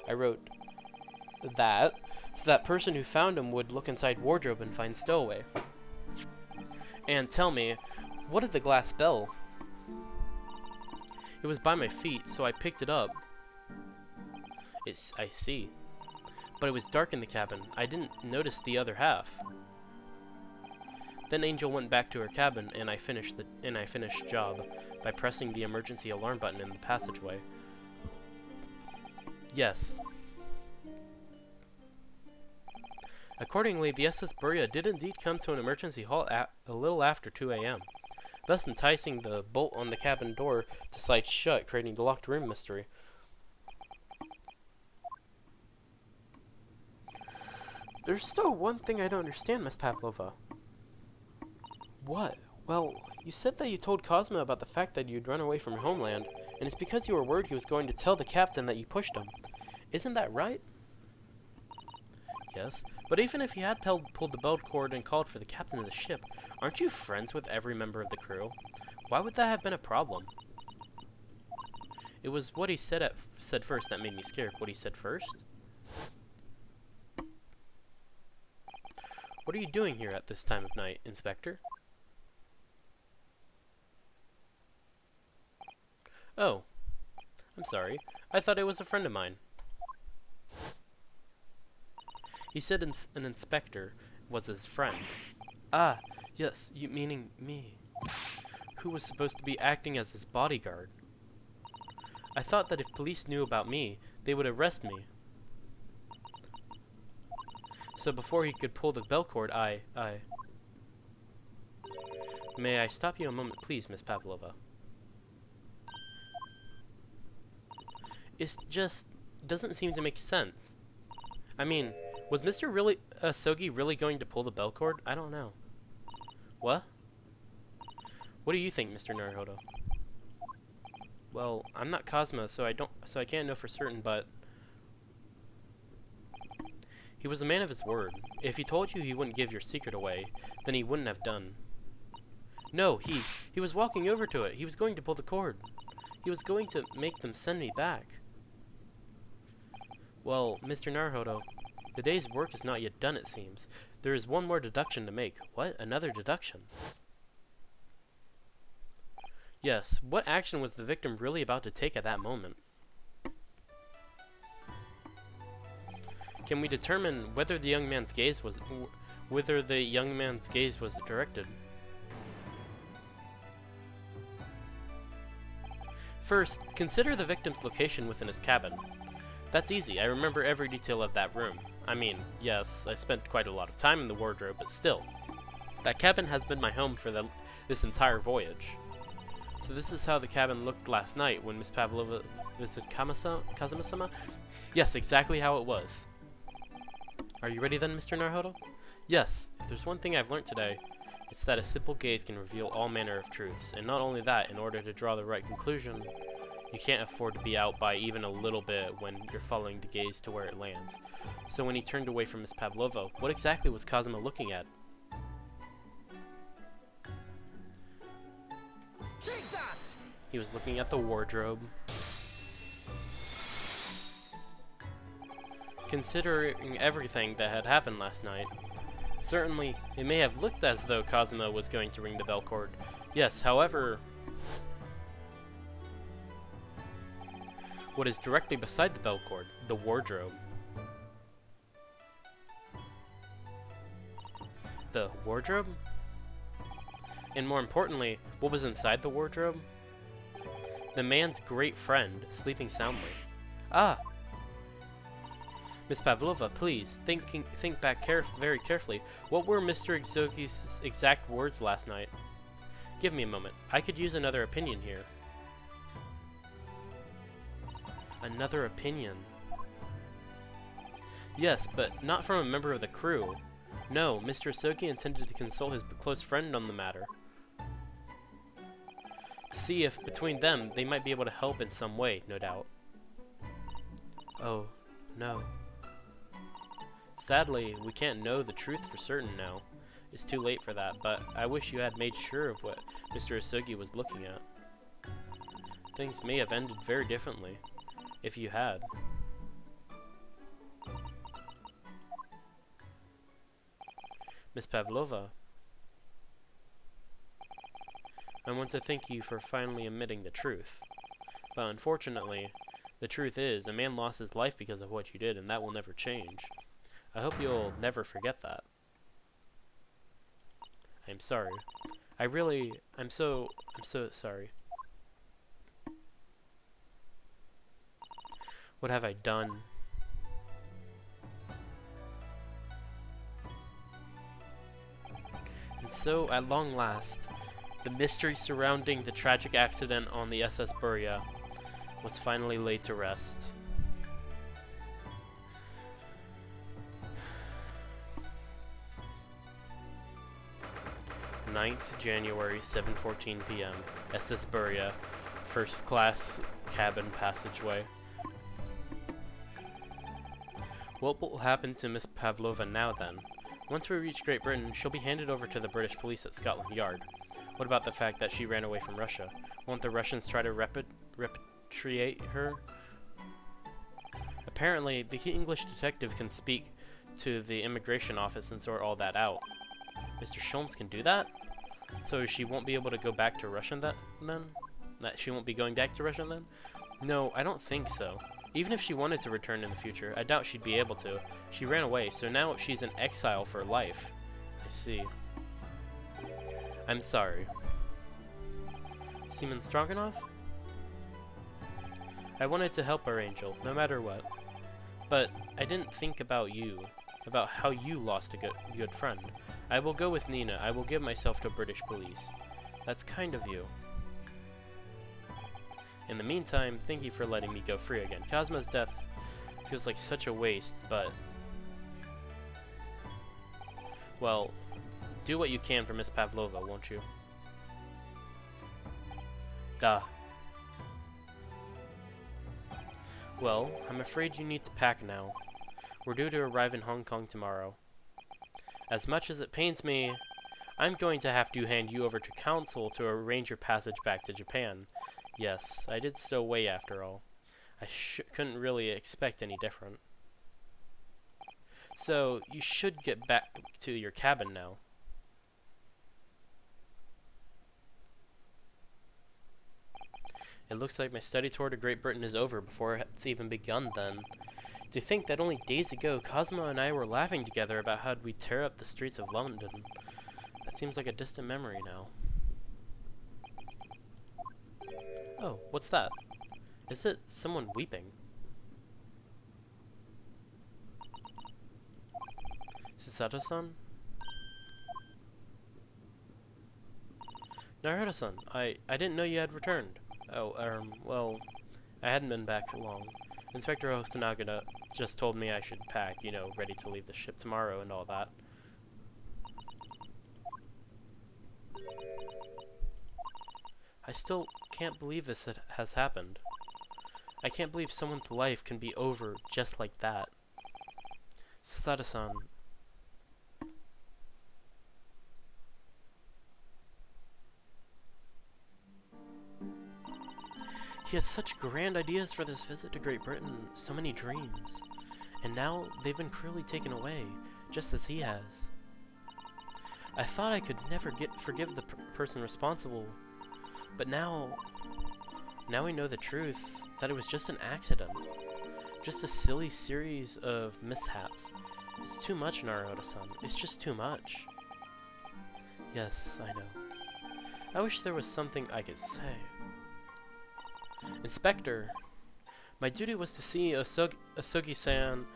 I wrote that so that person who found him would look inside wardrobe and find Stowaway. And tell me, what did the glass spell? It was by my feet, so I picked it up. I see. But it was dark in the cabin. I didn't notice the other half. Then Angel went back to her cabin, and I finished job by pressing the emergency alarm button in the passageway. Yes. Accordingly, the SS Buria did indeed come to an emergency halt at a little after 2 a.m., thus enticing the bolt on the cabin door to slide shut, creating the locked room mystery. There's still one thing I don't understand, Miss Pavlova. What? Well, you said that you told Cosmo about the fact that you'd run away from your homeland, and it's because you were worried he was going to tell the captain that you pushed him. Isn't that right? Yes, but even if he had pulled the belt cord and called for the captain of the ship, aren't you friends with every member of the crew? Why would that have been a problem? It was what he said first that made me scared. What he said first? What are you doing here at this time of night, Inspector? Oh, I'm sorry. I thought it was a friend of mine. He said an inspector was his friend. Ah, yes, you meaning me, who was supposed to be acting as his bodyguard. I thought that if police knew about me, they would arrest me. So before he could pull the bell cord, May I stop you a moment, please, Miss Pavlova? It just doesn't seem to make sense. I mean, was Mr. Sogi really going to pull the bell cord? I don't know. What? What do you think, Mr. Naruhodo? Well, I'm not Cosmo, so I can't know for certain, but he was a man of his word. If he told you he wouldn't give your secret away, then he wouldn't have done. No, he was walking over to it. He was going to pull the cord. He was going to make them send me back. Well, Mr. Naruhodo, the day's work is not yet done, it seems. There is one more deduction to make. What? Another deduction? Yes, what action was the victim really about to take at that moment? Can we determine whether the young man's gaze was directed? First, consider the victim's location within his cabin. That's easy. I remember every detail of that room. I mean, yes, I spent quite a lot of time in the wardrobe, but still. That cabin has been my home for this entire voyage. So this is how the cabin looked last night when Miss Pavlova visited Kazuma-sama? Yes, exactly how it was. Are you ready then, Mr. Naruhodo? Yes, if there's one thing I've learned today, it's that a simple gaze can reveal all manner of truths, and not only that, in order to draw the right conclusion, You can't afford to be out by even a little bit when you're following the gaze to where it lands. So when he turned away from Miss Pavlova, what exactly was Cosmo looking at? Take that! He was looking at the wardrobe. Considering everything that had happened last night, certainly it may have looked as though Cosmo was going to ring the bell cord. Yes, however, what is directly beside the bell cord? The wardrobe. The wardrobe? And more importantly, what was inside the wardrobe? The man's great friend, sleeping soundly. Ah! Miss Pavlova, please, think back very carefully. What were Mr. Exoki's exact words last night? Give me a moment. I could use another opinion here. Another opinion? Yes, but not from a member of the crew. No, Mr. Asoki intended to consult his close friend on the matter. To see if, between them, they might be able to help in some way, no doubt. Oh, no. Sadly, we can't know the truth for certain now. It's too late for that, but I wish you had made sure of what Mr. Asogi was looking at. Things may have ended very differently, if you had. Miss Pavlova, I want to thank you for finally admitting the truth. But unfortunately, the truth is, a man lost his life because of what you did, and that will never change. I hope you'll never forget that. I'm sorry. I'm so sorry. What have I done? And so, at long last, the mystery surrounding the tragic accident on the SS Buria was finally laid to rest. 9th January, 7:14 p.m. SS Buria, first class cabin passageway. What will happen to Miss Pavlova now then? Once we reach Great Britain, she'll be handed over to the British police at Scotland Yard. What about the fact that she ran away from Russia? Won't the Russians try to repatriate her? Apparently, the English detective can speak to the immigration office and sort all that out. Mr. Sholmes can do that? So she won't be able to go back to Russia then? That she won't be going back to Russia then? No, I don't think so. Even if she wanted to return in the future, I doubt she'd be able to. She ran away, so now she's in exile for life. I see. I'm sorry. Seaman Stroganoff? I wanted to help our angel, no matter what. But I didn't think about you, about how you lost a good friend. I will go with Nina. I will give myself to British police. That's kind of you. In the meantime, thank you for letting me go free again. Cosmo's death feels like such a waste, but... well, do what you can for Miss Pavlova, won't you? Duh. Well, I'm afraid you need to pack now. We're due to arrive in Hong Kong tomorrow. As much as it pains me, I'm going to have to hand you over to counsel to arrange your passage back to Japan. Yes, I did stow away after all. I couldn't really expect any different. So, you should get back to your cabin now. It looks like my study tour to Great Britain is over before it's even begun then. To think that only days ago, Cosmo and I were laughing together about how we'd tear up the streets of London. That seems like a distant memory now. Oh, what's that? Is it someone weeping? Susato-san? Naruto-san, I didn't know you had returned. Oh, well, I hadn't been back for long. Inspector Hosonaga just told me I should pack, you know, ready to leave the ship tomorrow and all that. I still can't believe this has happened. I can't believe someone's life can be over just like that. Sada-san. He has such grand ideas for this visit to Great Britain, so many dreams. And now they've been cruelly taken away, just as he has. I thought I could never forgive the person responsible, but now we know the truth, that it was just an accident. Just a silly series of mishaps. It's too much, Naruto-san. It's just too much. Yes, I know. I wish there was something I could say. Inspector, my duty was to see Asogi-san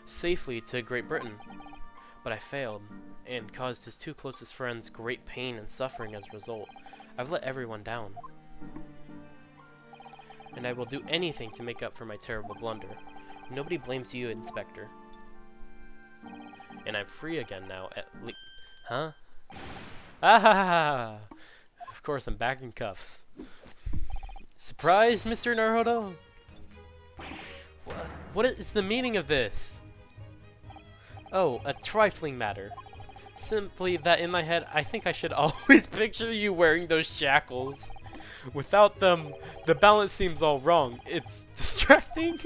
safely to Great Britain, but I failed, and caused his two closest friends great pain and suffering as a result. I've let everyone down. And I will do anything to make up for my terrible blunder. Nobody blames you, Inspector. And I'm free again now, at least. Huh? Ah! Of course, I'm back in cuffs. Surprised, Mr. Naruto? What is the meaning of this? Oh, a trifling matter. Simply that in my head, I think I should always picture you wearing those shackles. Without them, the balance seems all wrong. It's distracting.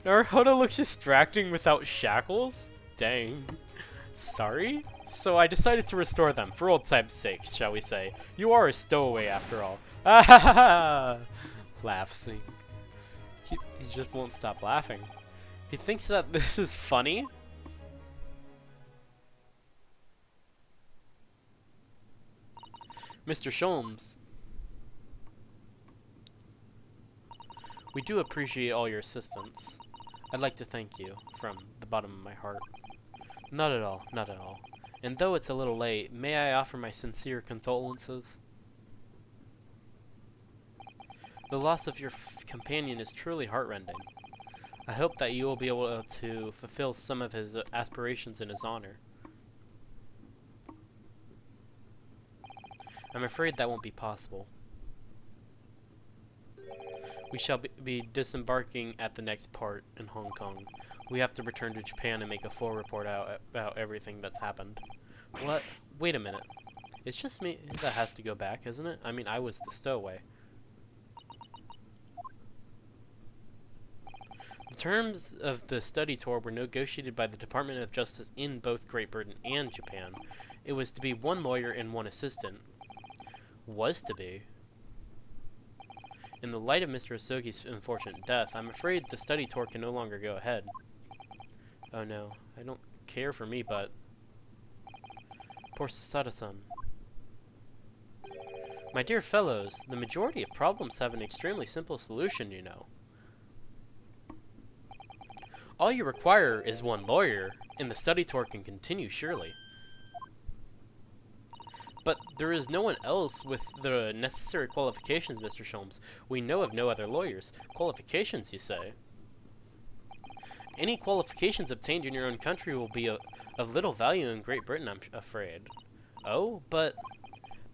Naruto looks distracting without shackles? Dang. Sorry? So I decided to restore them, for old time's sake, shall we say. You are a stowaway after all. Ah ha ha ha! Laughing. He just won't stop laughing. He thinks that this is funny? Mr. Sholmes. We do appreciate all your assistance. I'd like to thank you from the bottom of my heart. Not at all, not at all. And though it's a little late, may I offer my sincere condolences? The loss of your companion is truly heartrending. I hope that you will be able to fulfill some of his aspirations in his honor. I'm afraid that won't be possible. We shall be disembarking at the next port in Hong Kong. We have to return to Japan and make a full report out about everything that's happened. What? Wait a minute. It's just me that has to go back, isn't it? I mean, I was the stowaway. The terms of the study tour were negotiated by the Department of Justice in both Great Britain and Japan. It was to be one lawyer and one assistant. Was to be. In the light of Mr. Asogi's unfortunate death, I'm afraid the study tour can no longer go ahead. Oh no, I don't care for me, but... Poor Sasada-san. My dear fellows, the majority of problems have an extremely simple solution, you know. All you require is one lawyer, and the study tour can continue, surely. But there is no one else with the necessary qualifications, Mr. Sholmes. We know of no other lawyers. Qualifications, you say? Any qualifications obtained in your own country will be of little value in Great Britain, I'm afraid. Oh, but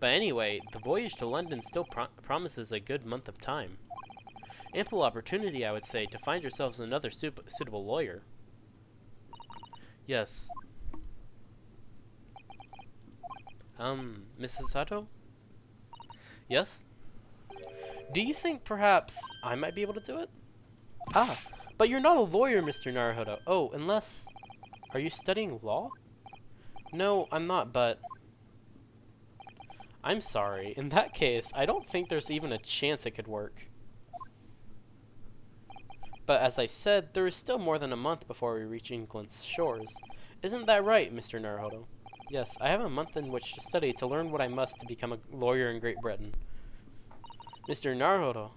anyway, the voyage to London still promises a good month of time. Ample opportunity, I would say, to find yourselves another suitable lawyer. Yes. Mrs. Sato? Yes? Do you think perhaps I might be able to do it? Ah, but you're not a lawyer, Mr. Naruto. Oh, unless... Are you studying law? No, I'm not, but... I'm sorry. In that case, I don't think there's even a chance it could work. But as I said, there is still more than a month before we reach England's shores. Isn't that right, Mr. Naruto? Yes, I have a month in which to study to learn what I must to become a lawyer in Great Britain. Mr. Naruto.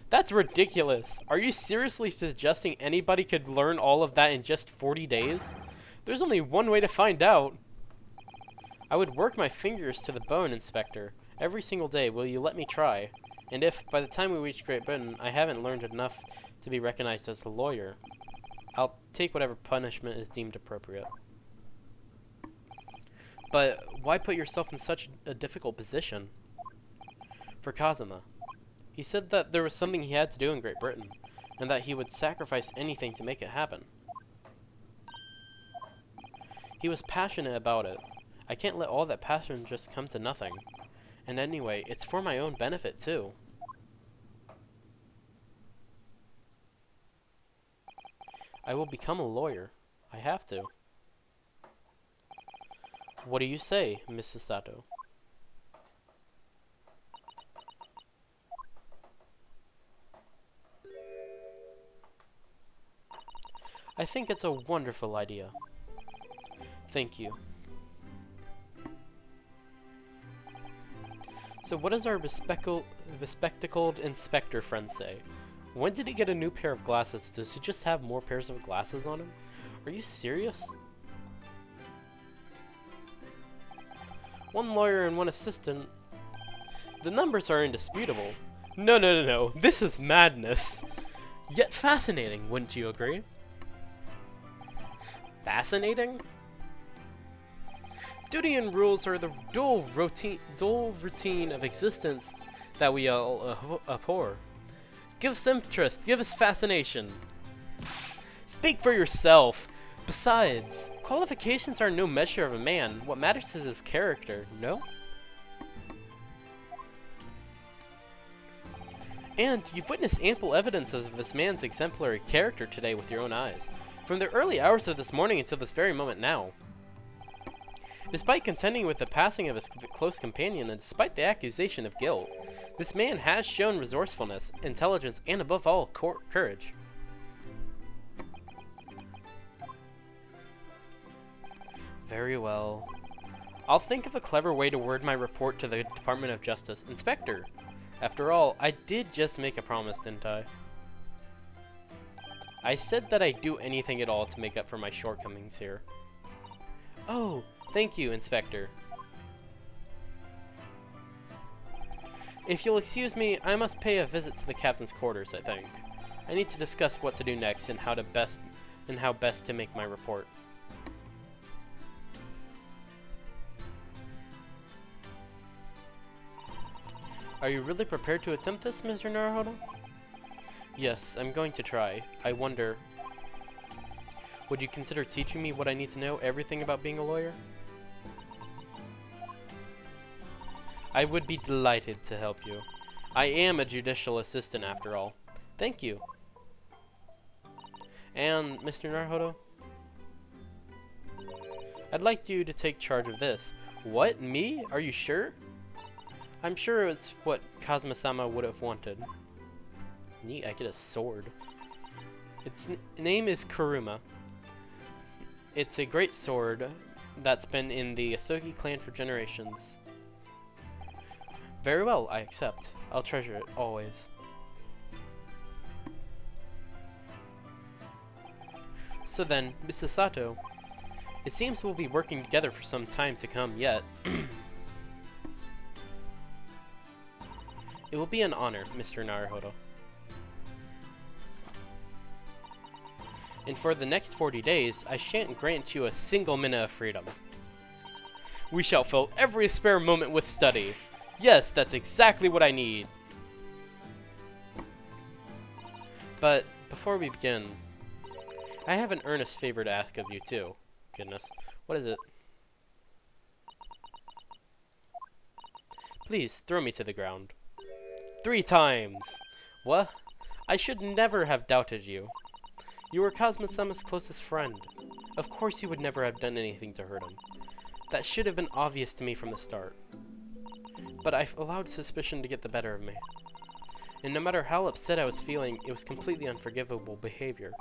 That's ridiculous. Are you seriously suggesting anybody could learn all of that in just 40 days? There's only one way to find out. I would work my fingers to the bone, Inspector. Every single day, will you let me try? And if, by the time we reach Great Britain, I haven't learned enough to be recognized as a lawyer, I'll take whatever punishment is deemed appropriate. But why put yourself in such a difficult position? For Kazuma. He said that there was something he had to do in Great Britain, and that he would sacrifice anything to make it happen. He was passionate about it. I can't let all that passion just come to nothing. And anyway, it's for my own benefit, too. I will become a lawyer. I have to. What do you say, Mrs. Sato? I think it's a wonderful idea. Thank you. So what does our bespectacled inspector friend say? When did he get a new pair of glasses? Does he just have more pairs of glasses on him? Are you serious? One lawyer and one assistant. The numbers are indisputable. No. This is madness. Yet fascinating, wouldn't you agree? Fascinating? Duty and rules are the dual routine of existence that we all abhor. Give us interest, give us fascination. Speak for yourself. Besides, qualifications are no measure of a man. What matters is his character, no? And you've witnessed ample evidence of this man's exemplary character today with your own eyes. From the early hours of this morning until this very moment now. Despite contending with the passing of his close companion and despite the accusation of guilt, this man has shown resourcefulness, intelligence, and above all, courage. Very well. I'll think of a clever way to word my report to the Department of Justice. Inspector, after all, I did just make a promise, didn't I? I said that I'd do anything at all to make up for my shortcomings here. Oh, thank you, Inspector. If you'll excuse me, I must pay a visit to the captain's quarters, I think. I need to discuss what to do next and how best to make my report. Are you really prepared to attempt this, Mr. Naruhodo? Yes, I'm going to try. I wonder, would you consider teaching me what I need to know, everything about being a lawyer? I would be delighted to help you. I am a judicial assistant after all. Thank you. And, Mr. Naruhodo? I'd like you to take charge of this. What? Me? Are you sure? I'm sure it's what Kazuma-sama would have wanted. Neat, I get a sword. Its name is Kuruma. It's a great sword that's been in the Asogi clan for generations. Very well, I accept. I'll treasure it, always. So then, Mrs. Sato, it seems we'll be working together for some time to come yet. It will be an honor, Mr. Naruhodo. And for the next 40 days, I shan't grant you a single minute of freedom. We shall fill every spare moment with study. Yes, that's exactly what I need. But before we begin, I have an earnest favor to ask of you too. Goodness, what is it? Please throw me to the ground. 3 times! What? I should never have doubted you. You were Kazuma-sama's closest friend. Of course you would never have done anything to hurt him. That should have been obvious to me from the start. But I allowed suspicion to get the better of me. And no matter how upset I was feeling, it was completely unforgivable behavior.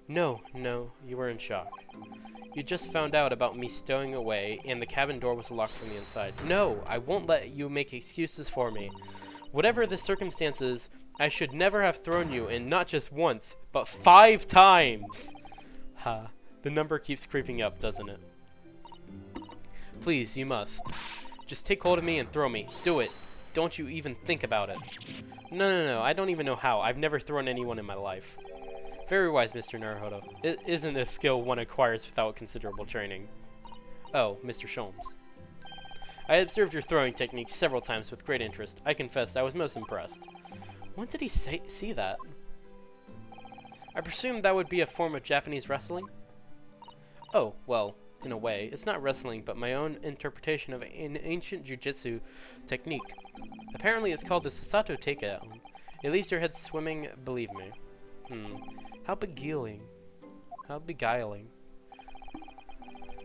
No, you were in shock. You just found out about me stowing away, and the cabin door was locked from the inside. No, I won't let you make excuses for me. Whatever the circumstances, I should never have thrown you, and not just once, but 5 times! Ha, the number keeps creeping up, doesn't it? Please, you must. Just take hold of me and throw me. Do it. Don't you even think about it. No, I don't even know how. I've never thrown anyone in my life. Very wise, Mr. Naruhodo. It isn't a skill one acquires without considerable training. Oh, Mr. Sholmes. I observed your throwing technique several times with great interest. I confess I was most impressed. When did he see that? I presume that would be a form of Japanese wrestling? Oh, well, in a way. It's not wrestling, but my own interpretation of an ancient jujitsu technique. Apparently it's called the Sasato takedown. It leaves your head swimming, believe me. How beguiling. How beguiling.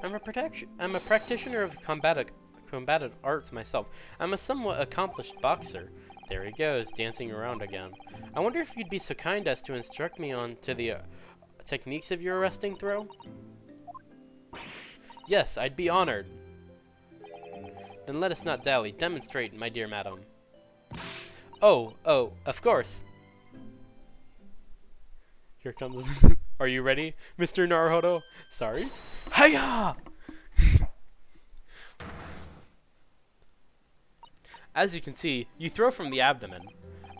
I'm a practitioner of combative arts myself. I'm a somewhat accomplished boxer. There he goes, dancing around again. I wonder if you'd be so kind as to instruct me on to the techniques of your arresting throw? Yes, I'd be honored. Then let us not dally. Demonstrate, my dear madam. Oh, of course. Here comes... Are you ready, Mr. Naruhodo? Sorry? Hiya! As you can see, you throw from the abdomen.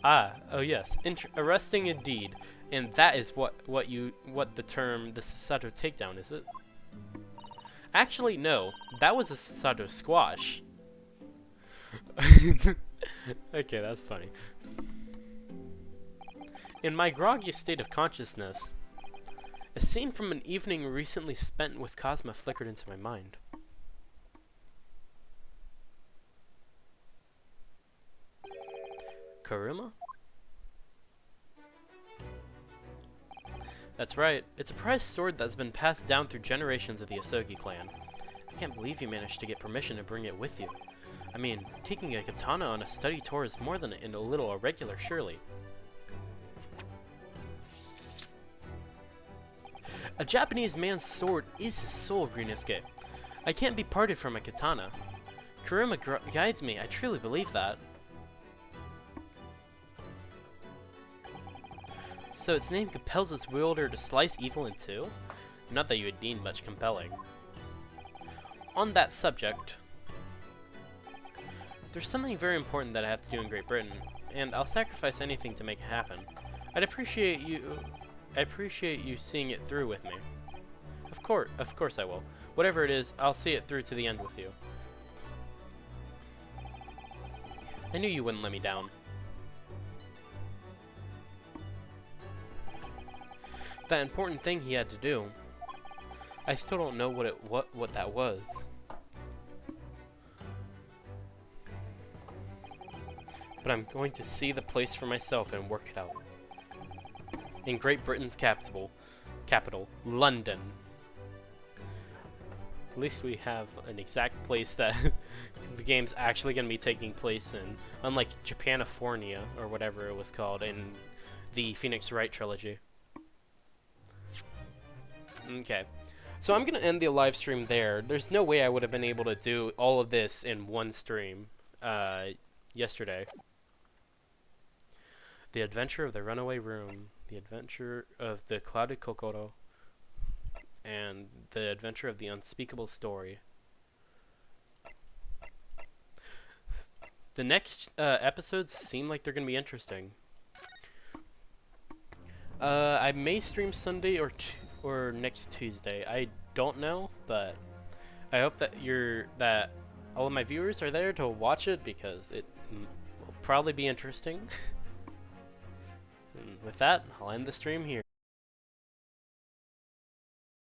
Oh yes, arresting indeed. And that is what the term the Sasato takedown, is it? Actually, no. That was a Sasato squash. Okay, that's funny. In my groggy state of consciousness, a scene from an evening recently spent with Cosma flickered into my mind. Kuruma? That's right. It's a prized sword that's been passed down through generations of the Asogi clan. I can't believe you managed to get permission to bring it with you. I mean, taking a katana on a study tour is more than a little irregular, surely. A Japanese man's sword is his soul, Greenisuke. I can't be parted from a katana. Kuruma guides me, I truly believe that. So its name compels its wielder to slice evil in two? Not that you would need much compelling. On that subject, there's something very important that I have to do in Great Britain, and I'll sacrifice anything to make it happen. I appreciate you seeing it through with me. Of course I will. Whatever it is, I'll see it through to the end with you. I knew you wouldn't let me down. That important thing he had to do. I still don't know what that was. But I'm going to see the place for myself and work it out. In Great Britain's capital, London. At least we have an exact place that the game's actually going to be taking place in, unlike Japanifornia, or whatever it was called in the Phoenix Wright trilogy. Okay, so I'm going to end the live stream there. There's no way I would have been able to do all of this in one stream yesterday. The Adventure of the Runaway Room, The Adventure of the Clouded Kokoro, and The Adventure of the Unspeakable Story. The next episodes seem like they're going to be interesting. I may stream Sunday or next Tuesday. I don't know, but I hope that that all of my viewers are there to watch it, because it will probably be interesting. And with that, I'll end the stream here.